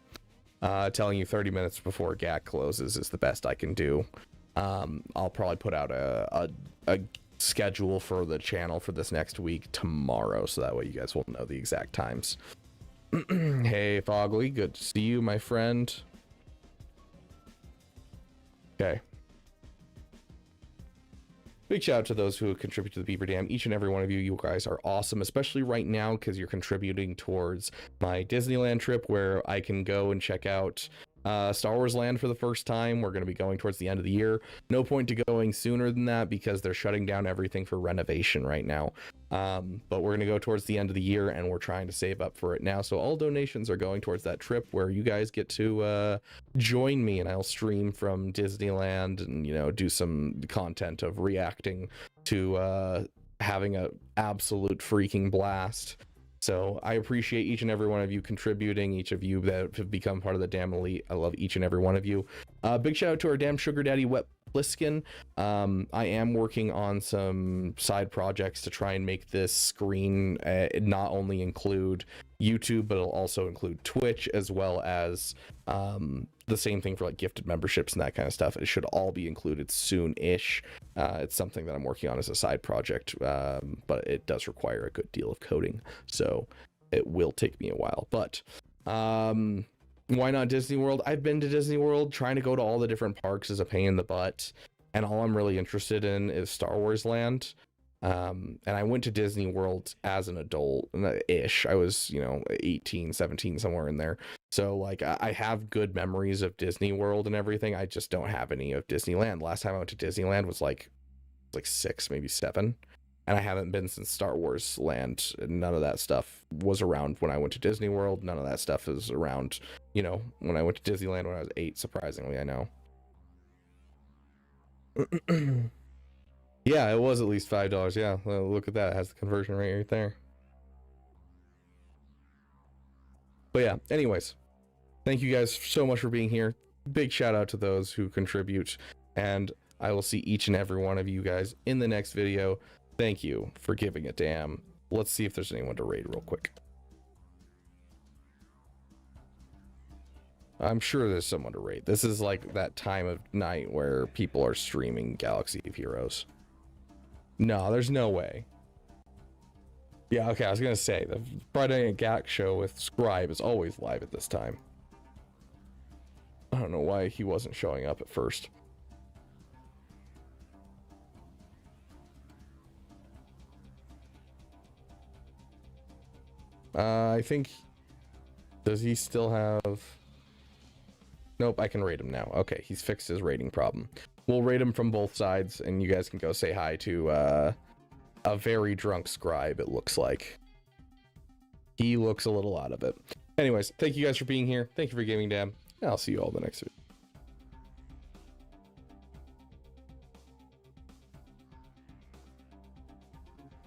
telling you 30 minutes before GAC closes is the best I can do. I'll probably put out a schedule for the channel for this next week tomorrow, so that way you guys will know the exact times. Hey Fogly, good to see you, my friend. Okay. Big shout out to those who contribute to the Beaver Dam. Each and every one of you, you guys are awesome, especially right now because you're contributing towards my Disneyland trip, where I can go and check out Star Wars Land for the first time. We're going to be going towards the end of the year. No point to going sooner than that because they're shutting down everything for renovation right now. But we're going to go towards the end of the year, and we're trying to save up for it now. So all donations are going towards that trip, where you guys get to join me, and I'll stream from Disneyland and, you know, do some content of reacting to having a absolute freaking blast. So I appreciate each and every one of you contributing, each of you that have become part of the Damn Elite. I love each and every one of you. Big shout out to our damn sugar daddy, Wep One. I am working on some side projects to try and make this screen not only include YouTube, but it'll also include Twitch, as well as the same thing for like gifted memberships and that kind of stuff. It should all be included soon-ish. It's something that I'm working on as a side project, but it does require a good deal of coding, so it will take me a while. But why not Disney World? I've been to Disney World. Trying to go to all the different parks is a pain in the butt, and all I'm really interested in is Star Wars Land. And I went to Disney World as an adult ish. I was, you know, 18, 17, somewhere in there. So like I have good memories of Disney World and everything. I just don't have any of Disneyland. Last time I went to Disneyland was like 6, maybe 7. And I haven't been since Star Wars Land. None of that stuff was around when I went to Disney World. None of that stuff is around, you know, when I went to Disneyland when I was 8, surprisingly, I know. Yeah, it was at least $5. Yeah, well, look at that. It has the conversion rate right there. But yeah, anyways, thank you guys so much for being here. Big shout out to those who contribute, and I will see each and every one of you guys in the next video. Thank you for giving a damn. Let's see if there's anyone to raid real quick. I'm sure there's someone to raid. This is like that time of night where people are streaming Galaxy of Heroes. No, there's no way. Yeah, okay, I was gonna say, the Friday Night GAC show with Scribe is always live at this time. I don't know why he wasn't showing up at first. I think... Does he still have... Nope, I can rate him now. Okay, he's fixed his rating problem. We'll rate him from both sides, and you guys can go say hi to a very drunk Scribe, it looks like. He looks a little out of it. Anyways, thank you guys for being here. Thank you for gaming, Dam. I'll see you all in the next video.